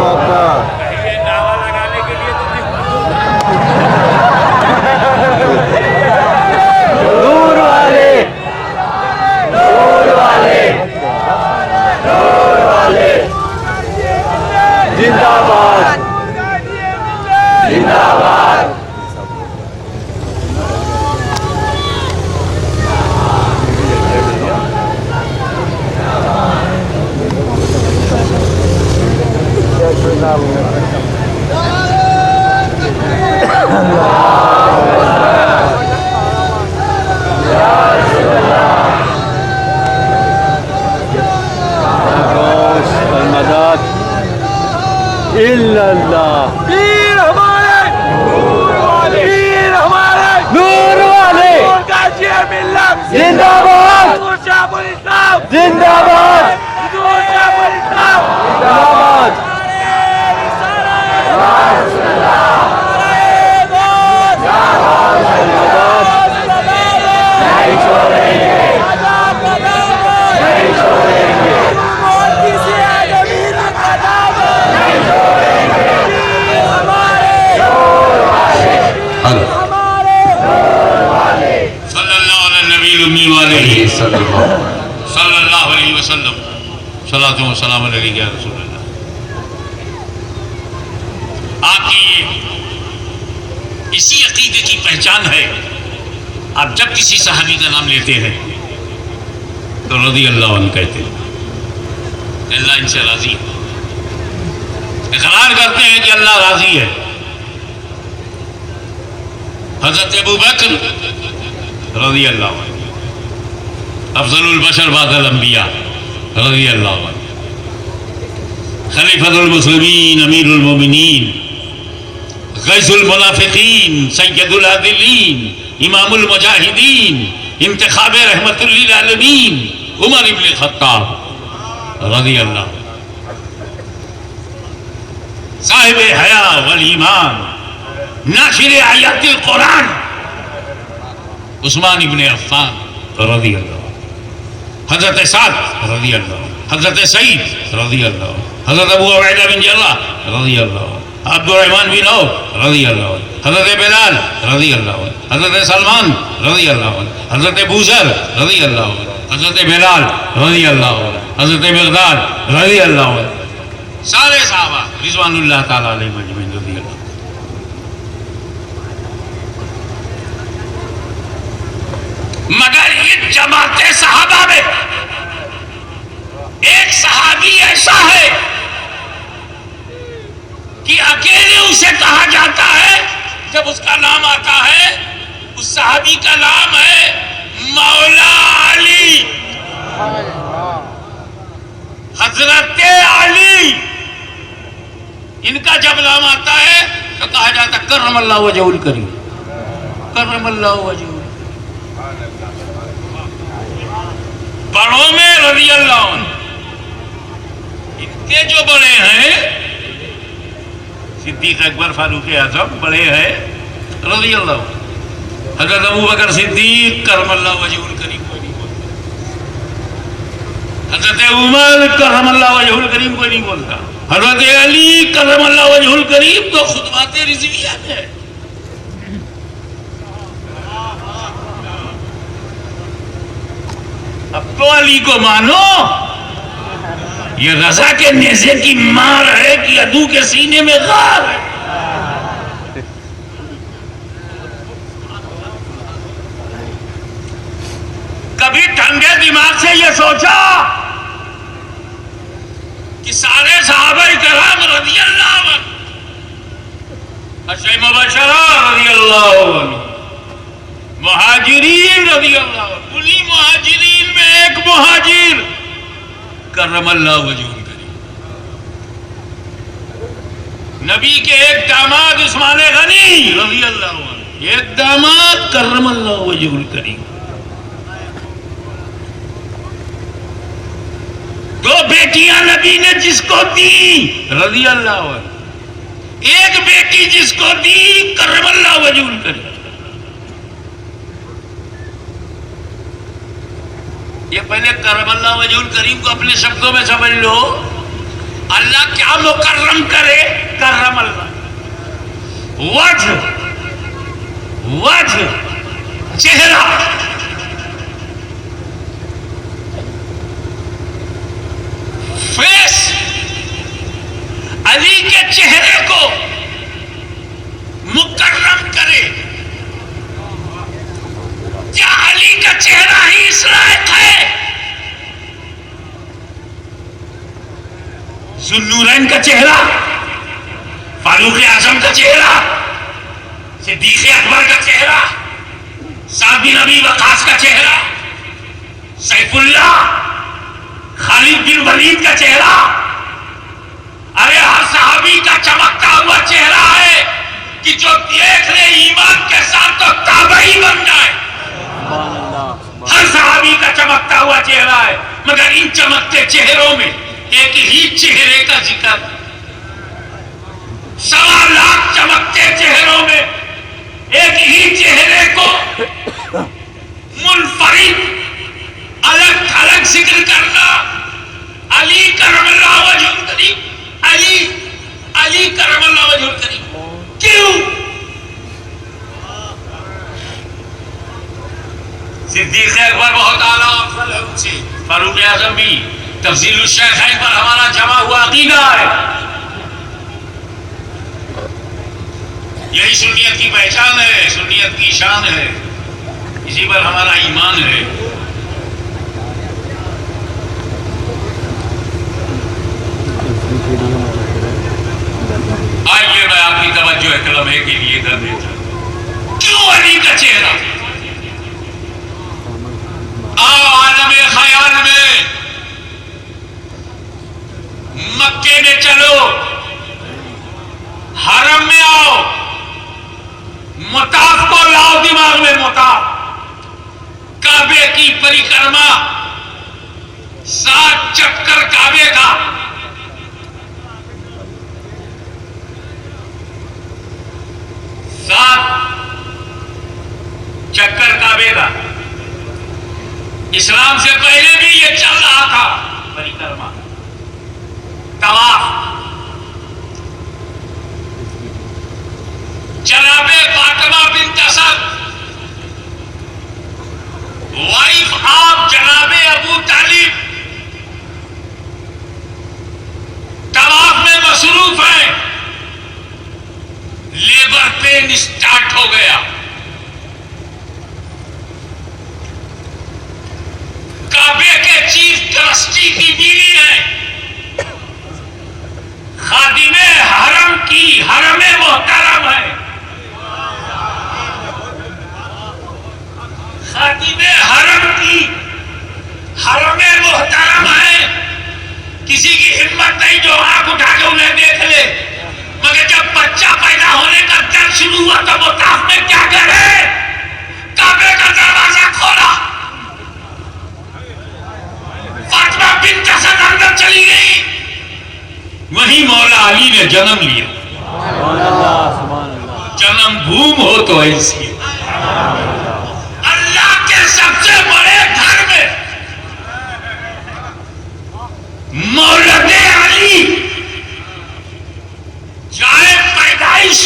اکبر. یہ دعویٰ لگانے کے لیے نور والے نور والے نور والے زندہ باد زندہ باد. پیر ہمارے نور والے پیر ہمارے نور والے غازی ملت زندہ باد شاہ الاسلام زندہ باد شاہ الاسلام زندہ باد. صلی اللہ علیہ وسلم. صلاۃ و سلام علیہ یا رسول اللہ. آپ کی اسی عقیدے کی پہچان ہے، آپ جب کسی صحابی کا نام لیتے ہیں تو رضی اللہ عنہ کہتے ہیں کہ اللہ ان سے راضی ہے. اقرار کرتے ہیں کہ اللہ راضی ہے. حضرت ابو بکر رضی اللہ عنہ افضل البشر بعد الانبیاء رضی اللہ عنہ، خلیفۃ المسلمین امیر المومنین غیث المنافقین سید العادلین امام المجاہدین انتخاب رحمت للعالمین عمر ابن الخطاب رضی اللہ عنہ، صاحب حیا والایمان ناشر آیات القرآن عثمان ابن عفان رضی اللہ عنہ، حضرت سعد رضی اللہ عنہ، حضرت سعید رضی اللہ عنہ، حضرت ابو عبیدہ بن جراح رضی اللہ عنہ، عبد الرحمن بن عوف رضی اللہ عنہ، حضرت بلال رضی اللہ عنہ، حضرت سلمان رضی اللہ عنہ، حضرت بوذر رضی اللہ عنہ، حضرت بلال رضی اللہ عنہ، حضرت مقداد رضی اللہ عنہ. سارے صحابہ رضوان اللہ تعالیٰ علیہ مجمعین رضی اللہ عنہ. مگر یہ جماعت صحابہ میں ایک صحابی ایسا ہے کہ اکیلے اسے کہا جاتا ہے، جب اس کا نام آتا ہے اس صحابی کا نام ہے مولا علی، حضرت علی۔ ان کا جب نام آتا ہے تو کہا جاتا کرم اللہ وجہ الکریم، کرم اللہ وجہ۔ بڑوں میں رضی اللہ عنہ، ان کے جو بڑے ہیں صدیق اکبر فاروق اعظم بڑے ہیں رضی اللہ عنہ، حضرت ابو بکر صدیق کرم اللہ وجہ الکریم کو نہیں بولتا، حضرت عمر کرم اللہ وجہ الکریم کو نہیں بولتا، حضرت علی کرم اللہ وجہ الکریم تو خطبات رضویہ میں ہے۔ اب تو علی کو مانو، یہ رضا کے نیزے کی مار ہے کہ عدو کے سینے میں غار ہے۔ کبھی ٹھنڈے دماغ سے یہ سوچا کہ سارے صحابہ کرام رضی اللہ عنہ، عشرہ مبشرہ رضی اللہ عنہ، مہاجرین رضی اللہ عنہ، انہی مہاجرین میں ایک مہاجر کرم اللہ وجہ الکریم، نبی کے ایک داماد عثمان غنی رضی اللہ عنہ، ایک داماد کرم اللہ وجہ الکریم، دو بیٹیاں نبی نے جس کو دی رضی اللہ عنہ، ایک بیٹی جس کو دی کرم اللہ وجہ الکریم۔ یہ پہلے کرم اللہ وجہ الکریم کو اپنے شبدوں میں سمجھ لو، اللہ کیا مکرم کرے، کرم اللہ، وجہ، وجہ چہرہ، فیس، علی کے چہرے کو مکرم کرے، کیا علی کا چہرہ ہی اس لائق ہے؟ ذوالنورین کا چہرہ، فاروق اعظم کا چہرہ، صدیق اکبر کا چہرہ، سعد بن ابی وقاص کا چہرہ، سیف اللہ، خالد بن ولید کا چہرہ، ارے ہر صحابی کا چمکتا ہوا چہرہ ہے کہ جو دیکھ لے ایمان کے ساتھ تو تابعی بن جائے۔ ہر صحابی کا چمکتا ہوا چہرہ ہے، مگر ان چمکتے چہروں میں ایک ہی چہرے کا ذکر، 1.25 لاکھ چمکتے چہروں میں ایک ہی چہرے کو منفرد الگ تھلگ ذکر کرنا، علی کرم اللہ وجہ الکریم، علی، علی کرم اللہ وجہ الکریم، کیوں؟ صدیق اکبر بہت اعلیٰ افضل ہے ان سے، فاروق اعظم بھی، تفضیل الشیخین پر ہمارا جمع ہوا عقیدہ ہے، یہی سنیت کی پہچان ہے، سنیت کی شان ہے، اسی پر ہمارا ایمان ہے۔ آئیے میں آپ کی توجہ ایک لمحے کے لیے کر دیتا ہوں، کیوں علی کا چہرہ؟ آؤ عالم خیال میں مکے میں چلو، حرم میں آؤ، مطاف کو لاؤ دماغ میں، مطاف، کعبے کی پریکرما، 7 چکر کعبے کا، چکر کعبے کا، اسلام سے پہلے بھی یہ چل رہا تھا، پریکرما، طواف۔ جناب فاطمہ بنت اسد، وائف آپ جناب ابو طالب، طواف میں مصروف ہیں، لیبر پین اسٹارٹ ہو گیا، کعبے کے چیف ٹرسٹی کی بیوی ہے، خادم حرم کی، حرم محترم ہے، نہیں جو آنکھ اٹھا کے انہیں دیکھ لے، مگر جب بچہ پیدا ہونے کا درد شروع ہوا تو وہ طاف میں کیا کرے؟ کعبے کا دروازہ کھولا، فاطمہ بنت اسد اندر چلی گئی، وہیں مولا علی نے جنم لیا۔ جنم بھوم ہو تو ایسی اللہ کے سب سے بڑے گھر میں مولد علی جائے پیدائش،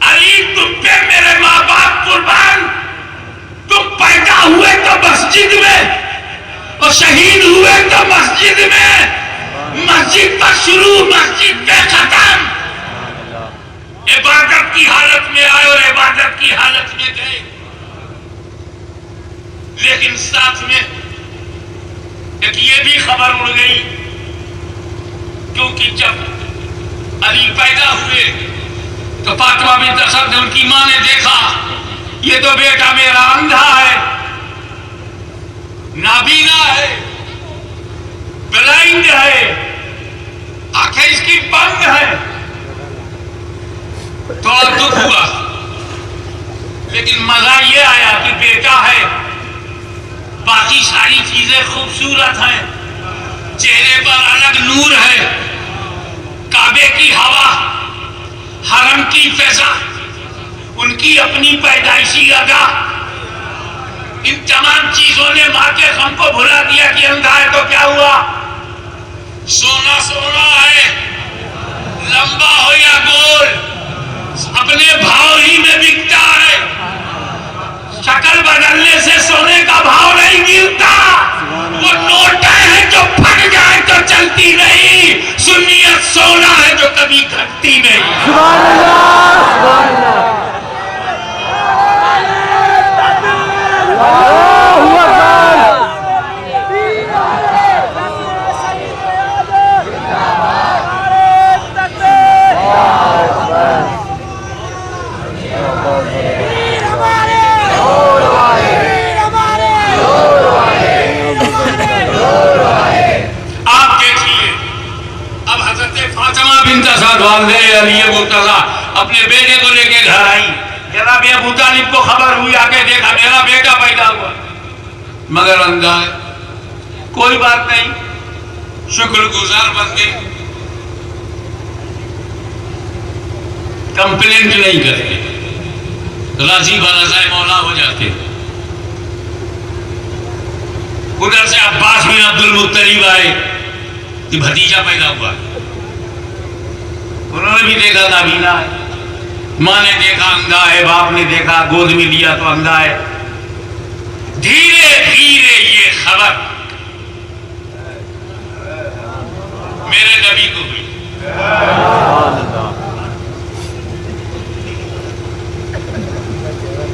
علی تم پہ میرے ماں باپ قربان، تم پیدا ہوئے تو مسجد میں اور شہید ہوئے تو مسجد میں، مسجد پر شروع مسجد پہ ختم، عبادت کی حالت میں آئے اور عبادت کی حالت میں گئے۔ لیکن ساتھ میں ایک یہ بھی خبر اڑ گئی، کیونکہ جب علی پیدا ہوئے تو فاطمہ بنت اسد نے ان کی ماں نے دیکھا یہ تو بیٹا میرا اندھا ہے، نابینا ہے، بلائنڈ ہے، آنکھیں اس کی بند ہے، تھوڑا دکھ ہوا، لیکن مزہ یہ آیا کہ بیٹا ہے، باقی ساری چیزیں خوبصورت ہیں، چہرے پر الگ نور ہے، کعبے کی ہوا، حرم کی فضا، ان کی اپنی پیدائشی ادا، ان تمام چیزوں نے ماں کے غم کو بھلا دیا کہ اندھا ہے تو کیا ہوا؟ سونا سونا ہے، لمبا ہو یا گول، اپنے بھاؤ ہی میں بکتا ہے، شکل بدلنے سے سونے کا بھاؤ نہیں گرتا، وہ نوٹیں ہیں جو پھٹ جائے تو چلتی نہیں، سنیت سونا ہے جو کبھی گھٹتی نہیں۔ سبحان اللہ، سبحان اللہ، اللہ اکبر۔ علی مرتضیٰ اپنے بیٹے کو لے کے گھر آئی، جناب ابو طالب کو خبر ہوئی، آ کے دیکھا میرا بیٹا پیدا ہوا مگر اندھا ہے۔ کوئی بات نہیں، شکر گزار بندے، کمپلینٹ نہیں کرتے، راضی برضائے مولا ہو جاتے۔ ادھر سے عباس بن عبد المطلب آئے کہ بھتیجا پیدا ہوا، انہوں نے بھی دیکھا نابینا ہے، ماں نے دیکھا اندھا ہے، باپ نے دیکھا گود میں لیا تو اندھا ہے۔ دھیرے دھیرے یہ خبر میرے نبی کو ہوئی،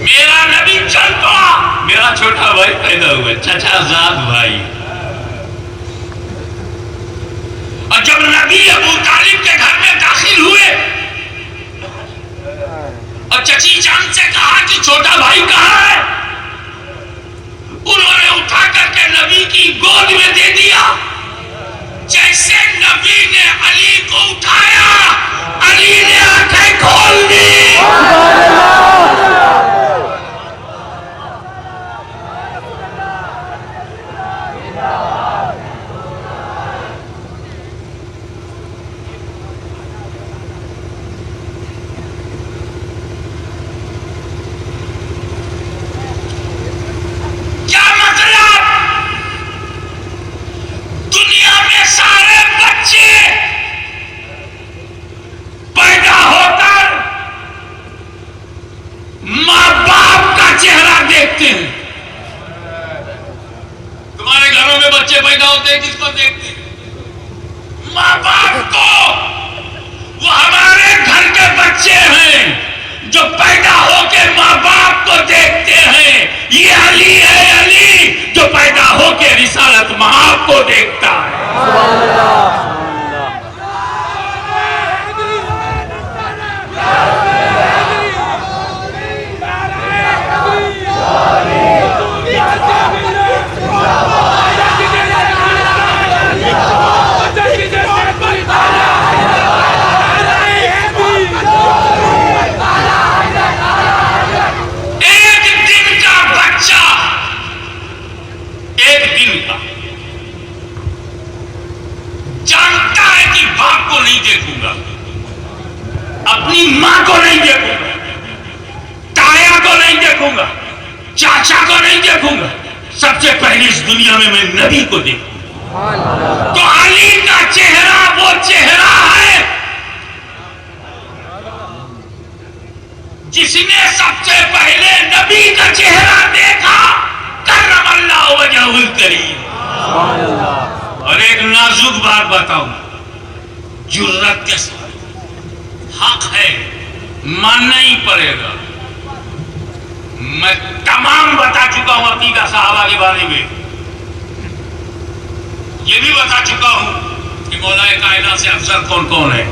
میرا نبی چل پڑا، میرا چھوٹا بھائی پیدا ہوا، چچا زاد بھائی۔ اور جب نبی ابو طالب کے گھر میں داخل ہوئے اور چچی جان سے کہا کہ چھوٹا بھائی کہاں ہے، انہوں نے اٹھا کر کے نبی کی گود میں دے دیا۔ جیسے نبی نے علی کو اٹھایا، علی نے آنکھیں کھول دی۔ تمہارے گھروں میں بچے پیدا ہوتے ہیں، کس پر دیکھتے ہیں؟ ماں باپ کو۔ وہ ہمارے گھر کے بچے ہیں جو پیدا ہو کے ماں باپ کو دیکھتے ہیں۔ یہ علی ہے، علی جو پیدا ہو کے رسالت مآب کو دیکھتا ہے۔ سبحان اللہ۔ دن کا جانتا ہے کہ باپ کو نہیں دیکھوں گا، اپنی ماں کو نہیں دیکھوں گا، تایا کو نہیں دیکھوں گا، چاچا کو نہیں دیکھوں گا، سب سے پہلے اس دنیا میں نبی کو دیکھوں گا۔ تو علی کا چہرہ وہ چہرہ ہے جس نے سب سے پہلے نبی کا چہرہ دیکھا، کرم اللہ وجہہ الکریم۔ اور ایک نازک بات بتاؤں، جرات کے ساتھ حق ہے، ماننا ہی پڑے گا۔ میں تمام بتا چکا ہوں عقیدہ صحابہ کے بارے میں، یہ بھی بتا چکا ہوں کہ مولا کائنات سے افضل کون کون ہے،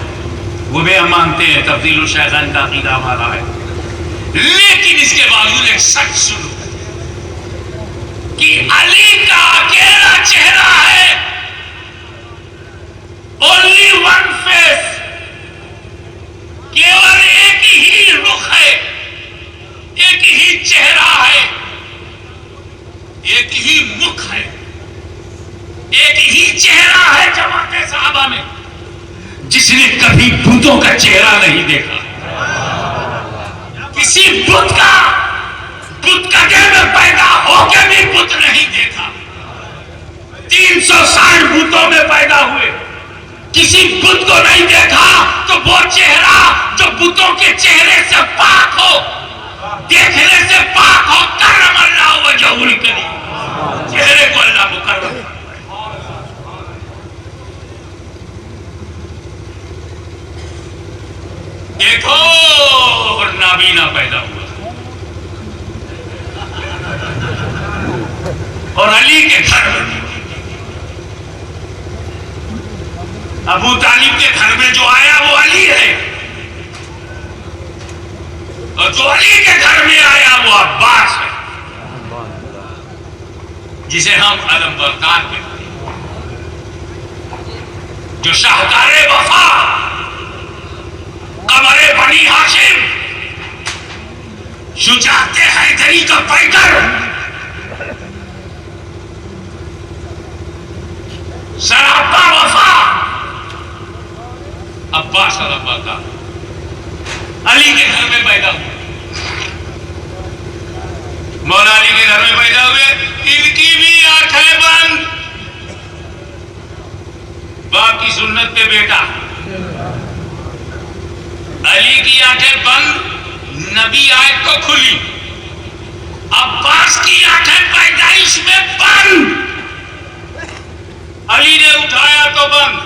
وہ بھی ہم مانتے ہیں، تفضیل الشیخین کا عقیدہ ہمارا ہے۔ لیکن اس کے باوجود ایک سچ سنو کہ علی کا اکیلا چہرہ ہے، only one face، کیول ایک ہی رخ ہے، ایک ہی چہرہ ہے، ایک ہی مکھ ہے، ایک ہی چہرہ ہے جماعت صحابہ میں جس نے کبھی بتوں کا چہرہ نہیں دیکھا، کسی بت کٹے میں پیدا ہو کے بھی بت نہیں دیکھا، 360 بتوں میں پیدا ہوئے، کسی بت کو نہیں دیکھا۔ تو وہ چہرہ جو بتوں کے چہرے سے پاک ہو، دیکھنے سے پاک ہو، کرم اللہ وجہہ الکریم، چہرے کو اللہ مکرم۔ دیکھو اور نابینا پیدا ہوا، اور علی کے گھر میں، ابو طالب کے گھر میں جو آیا وہ علی ہے، اور جو علی کے گھر میں آیا وہ عباس ہے، جسے ہم علم بردار کہتے ہیں، جو شاہکار وفا، قمر بنی ہاشم، شجاعت حیدری کا پیکر، سراپا وفا، عباس ربا کا علی کے گھر میں پیدا ہوئے، مولا علی کے گھر میں پیدا ہوئے، ان کی بھی آنکھیں بند، باپ کی سنت پہ بیٹا، علی کی آنکھیں بند، نبی آیت کو کھلی، عباس کی آنکھیں پیدائش میں بند، علی نے اٹھایا تو بند،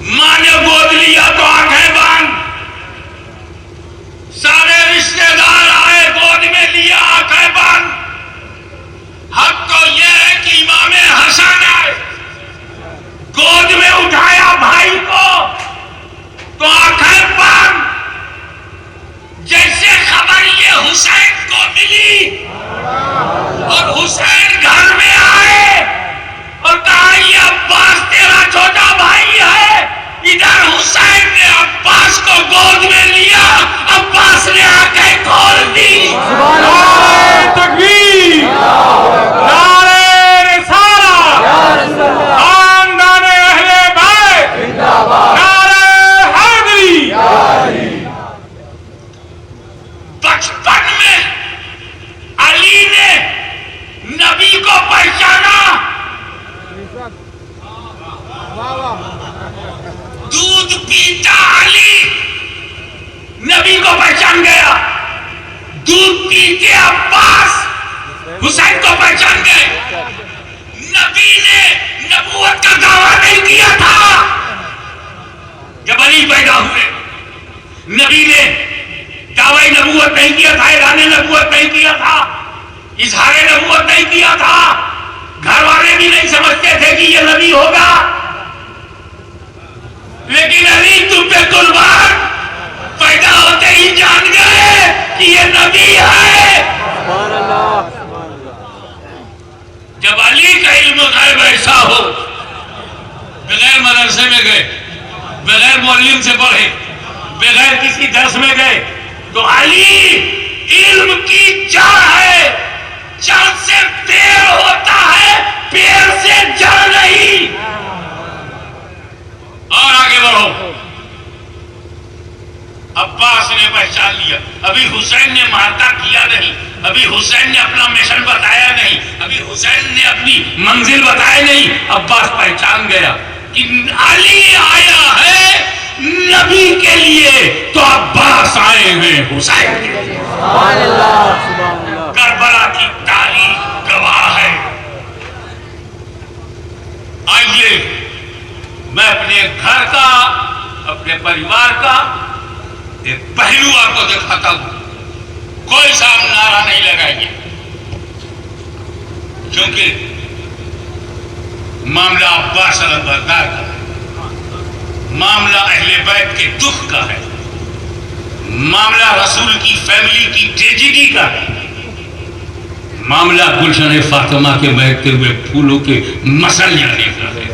ماں نے گود لیا تو آنکھیں بند، سارے رشتہ دار آئے گود میں لیا آنکھیں بند۔ حق تو یہ ہے کہ امام حسن آئے، گود میں اٹھایا بھائی کو تو آنکھیں بند، جیسے خبر یہ حسین کو ملی اور حسین گھر میں آئے اور کہا یہ عباس تیرا چھوٹا بھائی ہے، ادھر حسین نے عباس کو گود میں لیا، عباس نے آنکھیں کھول دی۔ نعرہ تکبیر، نعرہ رسالت، خاندان اہل بیت، نعرہ حیدری۔ بچپن میں علی نے نبی کو پہچانا، دودھ پیتا علی نبی کو پہچان گیا، دودھ پیتے عباس حسین کو پہچان گئے۔ نبی نے نبوت کا دعویٰ نہیں کیا تھا جب علی پیدا ہوئے، نبی نے دعوی نبوت نہیں کیا تھا، اعلان نبوت نہیں کیا تھا، اظہار نبوت نہیں کیا تھا، گھر والے بھی نہیں سمجھتے تھے کہ یہ نبی ہوگا، لیکن علی تم پہ قربان پیدا ہوتے ہی جان گئے کہ یہ نبی ہے۔ جب علی کا علم غیب ایسا ہو، بغیر مدرسے میں گئے، بغیر معلم سے پڑھے، بغیر کسی درس میں گئے، تو علی علم کی جڑ ہے، جڑ سے پیڑ ہوتا ہے، پیڑ سے جڑ نہیں۔ اور آگے بڑھو۔ عباس نے پہچان لیا، ابھی حسین نے مارتا کیا نہیں، ابھی حسین نے اپنا مشن بتایا نہیں، ابھی حسین نے اپنی منزل بتایا نہیں، عباس پہچان گیا کہ علی آیا ہے نبی کے لیے تو عباس آئے ہیں حسین کے لیے۔ کربلا کی تاریخ گواہ ہے۔ آئیے میں اپنے گھر کا، اپنے پریوار کا ایک پہلو آپ کو دکھاتا ہوں، کوئی سام نعرہ نہیں لگائیے، کیونکہ معاملہ عباس علمبردار کا ہے، معاملہ اہل بیت کے دکھ کا ہے، معاملہ رسول کی فیملی کی ٹریجڈی کا ہے، معاملہ گلشن فاطمہ کے مہکتے ہوئے پھولوں کے مسل جانے کا ہے۔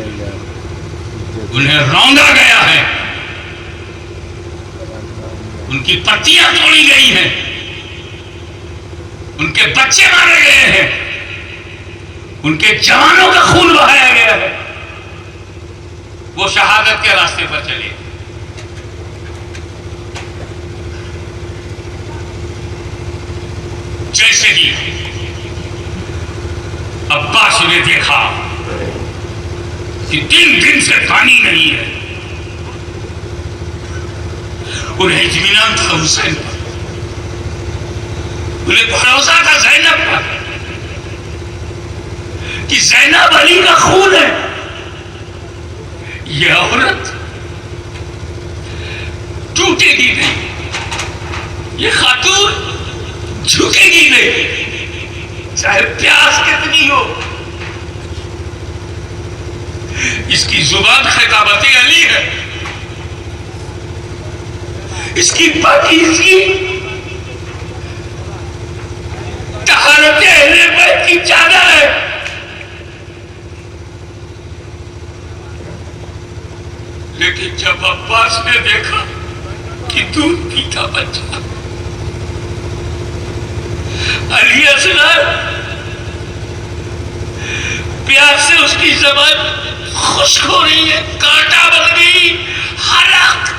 انہیں روندا گیا ہے، ان کی پتیاں توڑی گئی ہیں، ان کے بچے مارے گئے ہیں، ان کے جوانوں کا خون بہایا گیا ہے، وہ شہادت کے راستے پر چلے۔ جیسے ہی عباس نے دیکھا کہ 3 دن سے پانی نہیں ہے، انہیں اطمینان تھا حسین پر، انہیں بھروسہ تھا زینب پر کہ زینب علی کا خون ہے، یہ عورت ٹوٹے گی نہیں، یہ خاتون جھکے گی نہیں، چاہے پیاس کتنی ہو۔ اس کی زبان خطابت علی ہے، اس کی پاکیزگی طہارت اہل بیت کی چادر ہے۔ لیکن جب عباس نے دیکھا کہ دودھ پیتا بچہ علی اصغر، پیاس سے اس کی زبان خشک ہو رہی ہے، کانٹا بن گئی، حلق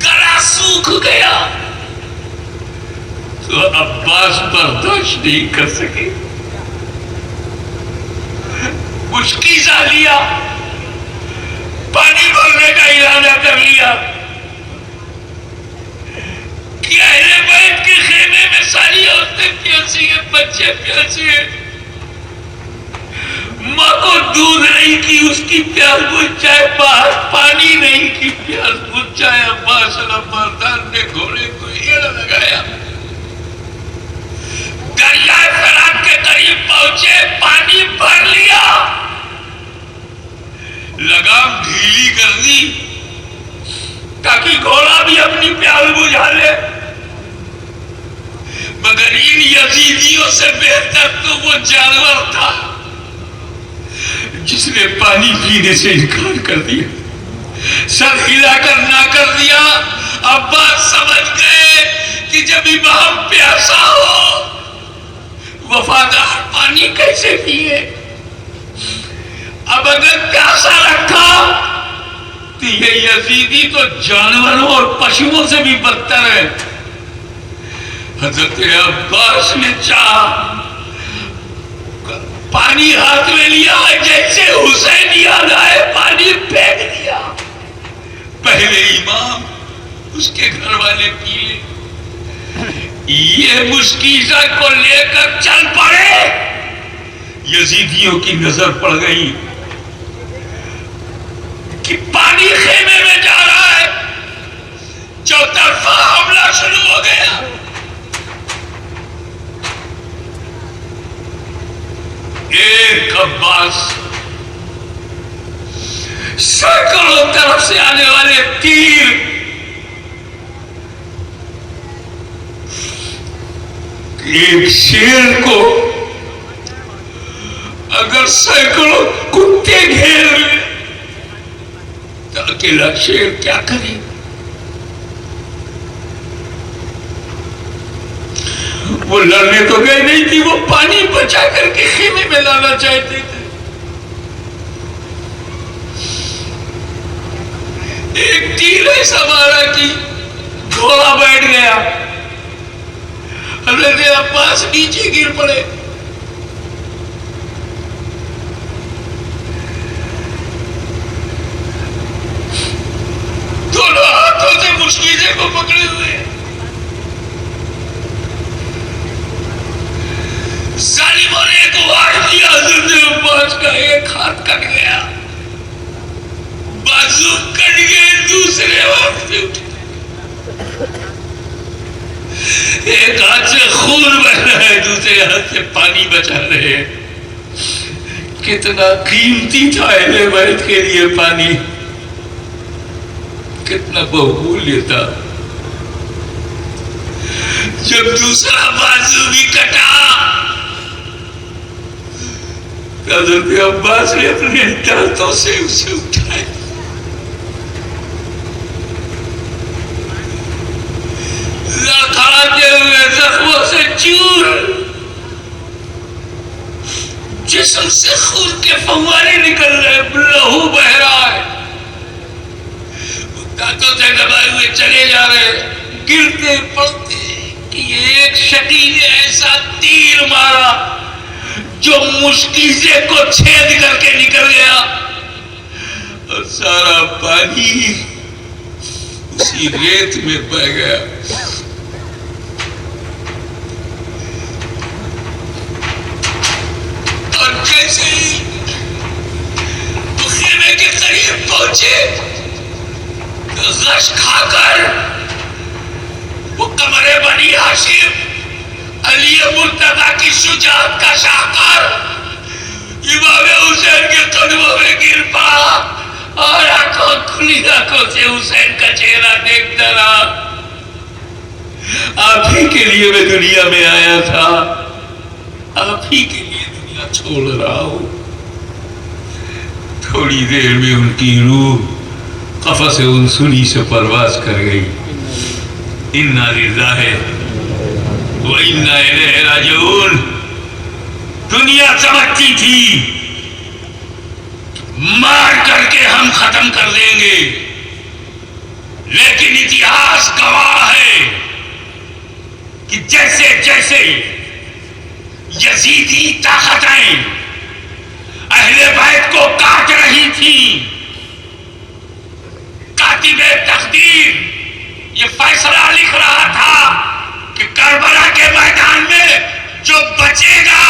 گلا سوکھ گیا، تو عباس برداشت نہیں کر سکے، مشکیزہ لیا، پانی بھرنے کا ارادہ کر لیا کہ اہل بیت کے خیمے میں ساری عورتیں پیاسی ہیں، بچے پیاسی ہیں، ماں کو دودھ نہیں کی اس کی پیاس بجھ جائے، باہر پانی نہیں کی پیاس بجھ جائے۔ عباس علمبردار نے گھوڑے کو ایڑ لگایا، دریائے فرات کے قریب پہنچے، پانی بھر لیا، لگام ڈھیلی کر دی تاکہ گھوڑا بھی اپنی پیاس بجھا لے، مگر ان یزیدیوں سے بہتر تو وہ جانور تھا جس نے پانی پینے سے انکار کر دیا، سر ہلا کر نہ کر دیا۔ عباس سمجھ گئے کہ جب امام پیاسا ہو وفادار پانی کیسے پیے، اب اگر پیاسا رکھا تو یہ یزیدی تو جانوروں اور پشوؤں سے بھی بدتر ہے۔ حضرت عباس نے چاہا، پانی ہاتھ میں لیا، جیسے حسین یاد آئے پانی پھینک دیا، پہلے امام اس کے گھر والے پی لے، یہ مشکیزہ کو لے کر چل پڑے۔ یزیدیوں کی نظر پڑ گئی کہ پانی خیمے میں جا رہا ہے، چوطرفہ حملہ شروع ہو گیا۔ ایک عباس، سینکڑوں طرف سے آنے والے تیر، ایک شیر کو اگر سینکڑوں کتے گھیر لیں تو اکیلا شیر کیا کرے؟ وہ لڑنے تو گئے نہیں تھی، وہ پانی بچا کر کے خیمے میں لانا چاہتے تھے۔ ایک تیر ایسا مارا کہ گھوڑا بیٹھ گیا، حضرت عباس نیچے گر پڑے۔ دونوں ہاتھوں سے مشکیزے کو پکڑے ہوئے، ظالموں نے ایک وار دیا، حضرت عباس کا ایک ہاتھ کٹ گیا، بازو کٹ گئے، دوسرے ہاتھ سے اٹھے، ایک ہاتھ سے خون بہ رہا ہے، دوسرے ہاتھ سے پانی بچا رہے ہیں۔ کتنا قیمتی تھا اہل بیت کے لیے پانی، کتنا بہولیہ تھا۔ جب دوسرا بازو بھی کٹا، حضرت عباس نے اپنے دانتوں سے اسے اٹھایا، لڑکھڑاتے ہوئے زخموں سے چور، جسم سے خون کے فوارے نکل رہے، لہو بہ رہا ہے، دانتوں سے دبائے ہوئے چلے جا رہے، گرتے پڑتے کہ ایک شقی نے ایسا تیر مارا جو مشکیزے کو چھید کر کے نکل گیا، اور سارا پانی اسی ریت میں بہ گیا۔ اور جیسے ہی خیمے کے قریب پہنچے، غش کھا کر وہ قمر بنی ہاشم، علی مرتضیٰ کی شجاعت کا شاہکار، امام حسین کے قدموں میں گر پڑا اور آنکھوں کھلی آنکھوں سے حسین کا چہرہ دیکھتا رہا۔ آپ ہی کے لیے میں دنیا میں آیا تھا، آپ ہی کے لیے دنیا چھوڑ رہا ہوں۔ تھوڑی دیر میں ان کی روح قفس انسلی سے پرواز کر گئی۔ انا للہ و انا الیہ راجعون۔ دنیا سمجھتی تھی مار کر کے ہم ختم کر دیں گے، لیکن اتہاس گواہ ہے کہ جیسے جیسے یزیدی طاقتیں اہل بیت کو کاٹ رہی تھیں، کاتب تقدیر یہ فیصلہ لکھ رہا تھا کہ کربلا کے میدان میں جو بچے گا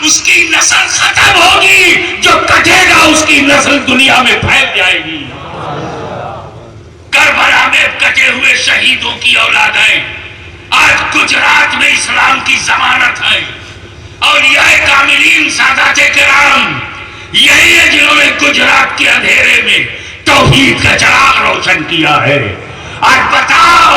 اس کی نسل ختم ہوگی، جو کٹے گا اس کی نسل دنیا میں پھیل جائے گی۔ کربلا میں کٹے ہوئے شہیدوں کی اولادیں آج گجرات میں اسلام کی ضمانت ہے۔ اولیاء کاملین سادات کرام یہی ہے جنہوں نے گجرات کے اندھیرے میں توحید کا چراغ روشن کیا ہے۔ آج بتاؤ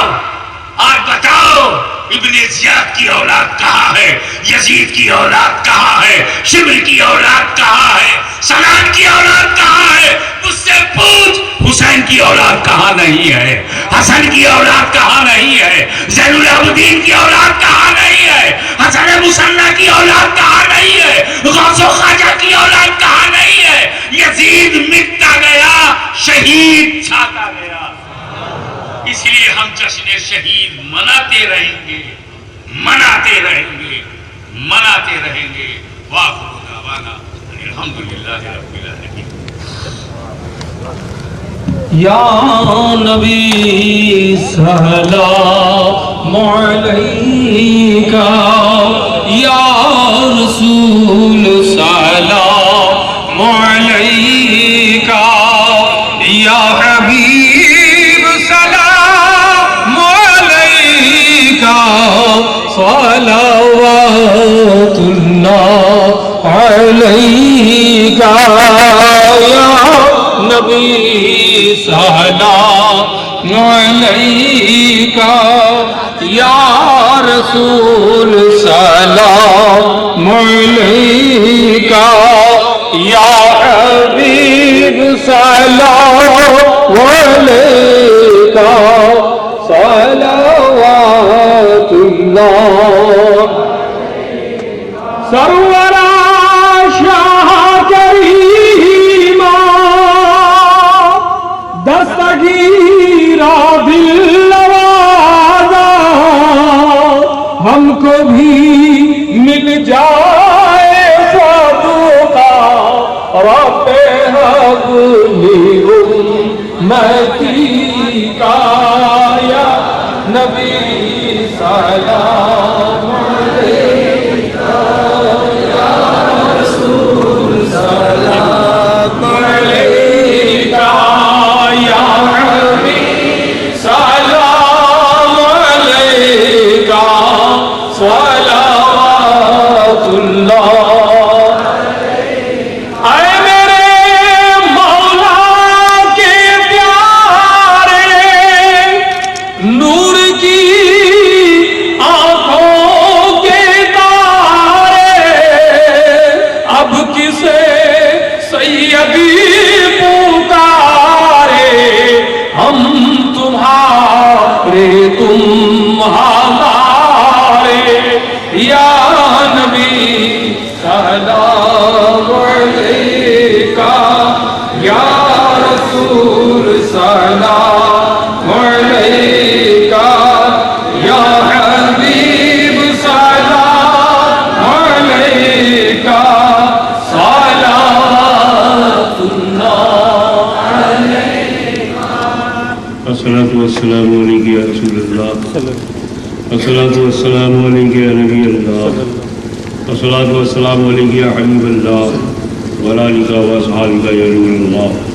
ابن زیاد کی اولاد کہاں ہے، یزید کی اولاد کہاں ہے، شبل کی اولاد کہاں ہے، سنان کی اولاد کہاں ہے؟ اس سے پوچھ حسین کی اولاد کہاں نہیں ہے، حسن کی اولاد کہاں نہیں ہے، زین العابدین کی اولاد کہاں نہیں ہے، حسن مصنع کی اولاد کہاں نہیں ہے، غوث و خواجہ کی اولاد کہاں نہیں ہے۔ یزید مٹتا گیا، شہید چھاتا گیا۔ اس لیے ہم جشن شہید مناتے رہیں گے، مناتے رہیں گے، مناتے رہیں گے۔ وآخر دعوانا الحمدللہ رب العالمین۔ یا نبی سلام علیکہ، یا رسول سلام علیکہ، یا حبیب سلام علیکہ، صلوات اللہ علیکہ، یا نبی سلام علیکہ، یا رسول سلام علیکہ، یا حبیب سلام علیکہ، صلوات اللہ سرورا شاہ کریما دستگیرہ دل نوازا ہم کو بھی مل جائے صدقہ رب حق لی امتی کا یا نبی سلام علیکہ یا رسول سلام علیکہ یا حبیب سلام علیکہ صلوات اللہ تم ہمارے یا نبی سلام علیکہ یا رسول سلام علیکہ یا حبیب سلام علیکہ صلوات اللہ علیکہ. الصلاة والسلام علیکہ یا رسول اللہ، الصلاة والسلام علیکہ یا نبی اللہ، الصلاة والسلام علیکہ یا حبیب اللہ، وعلی آلہ و اصحابہ یا نور اللہ.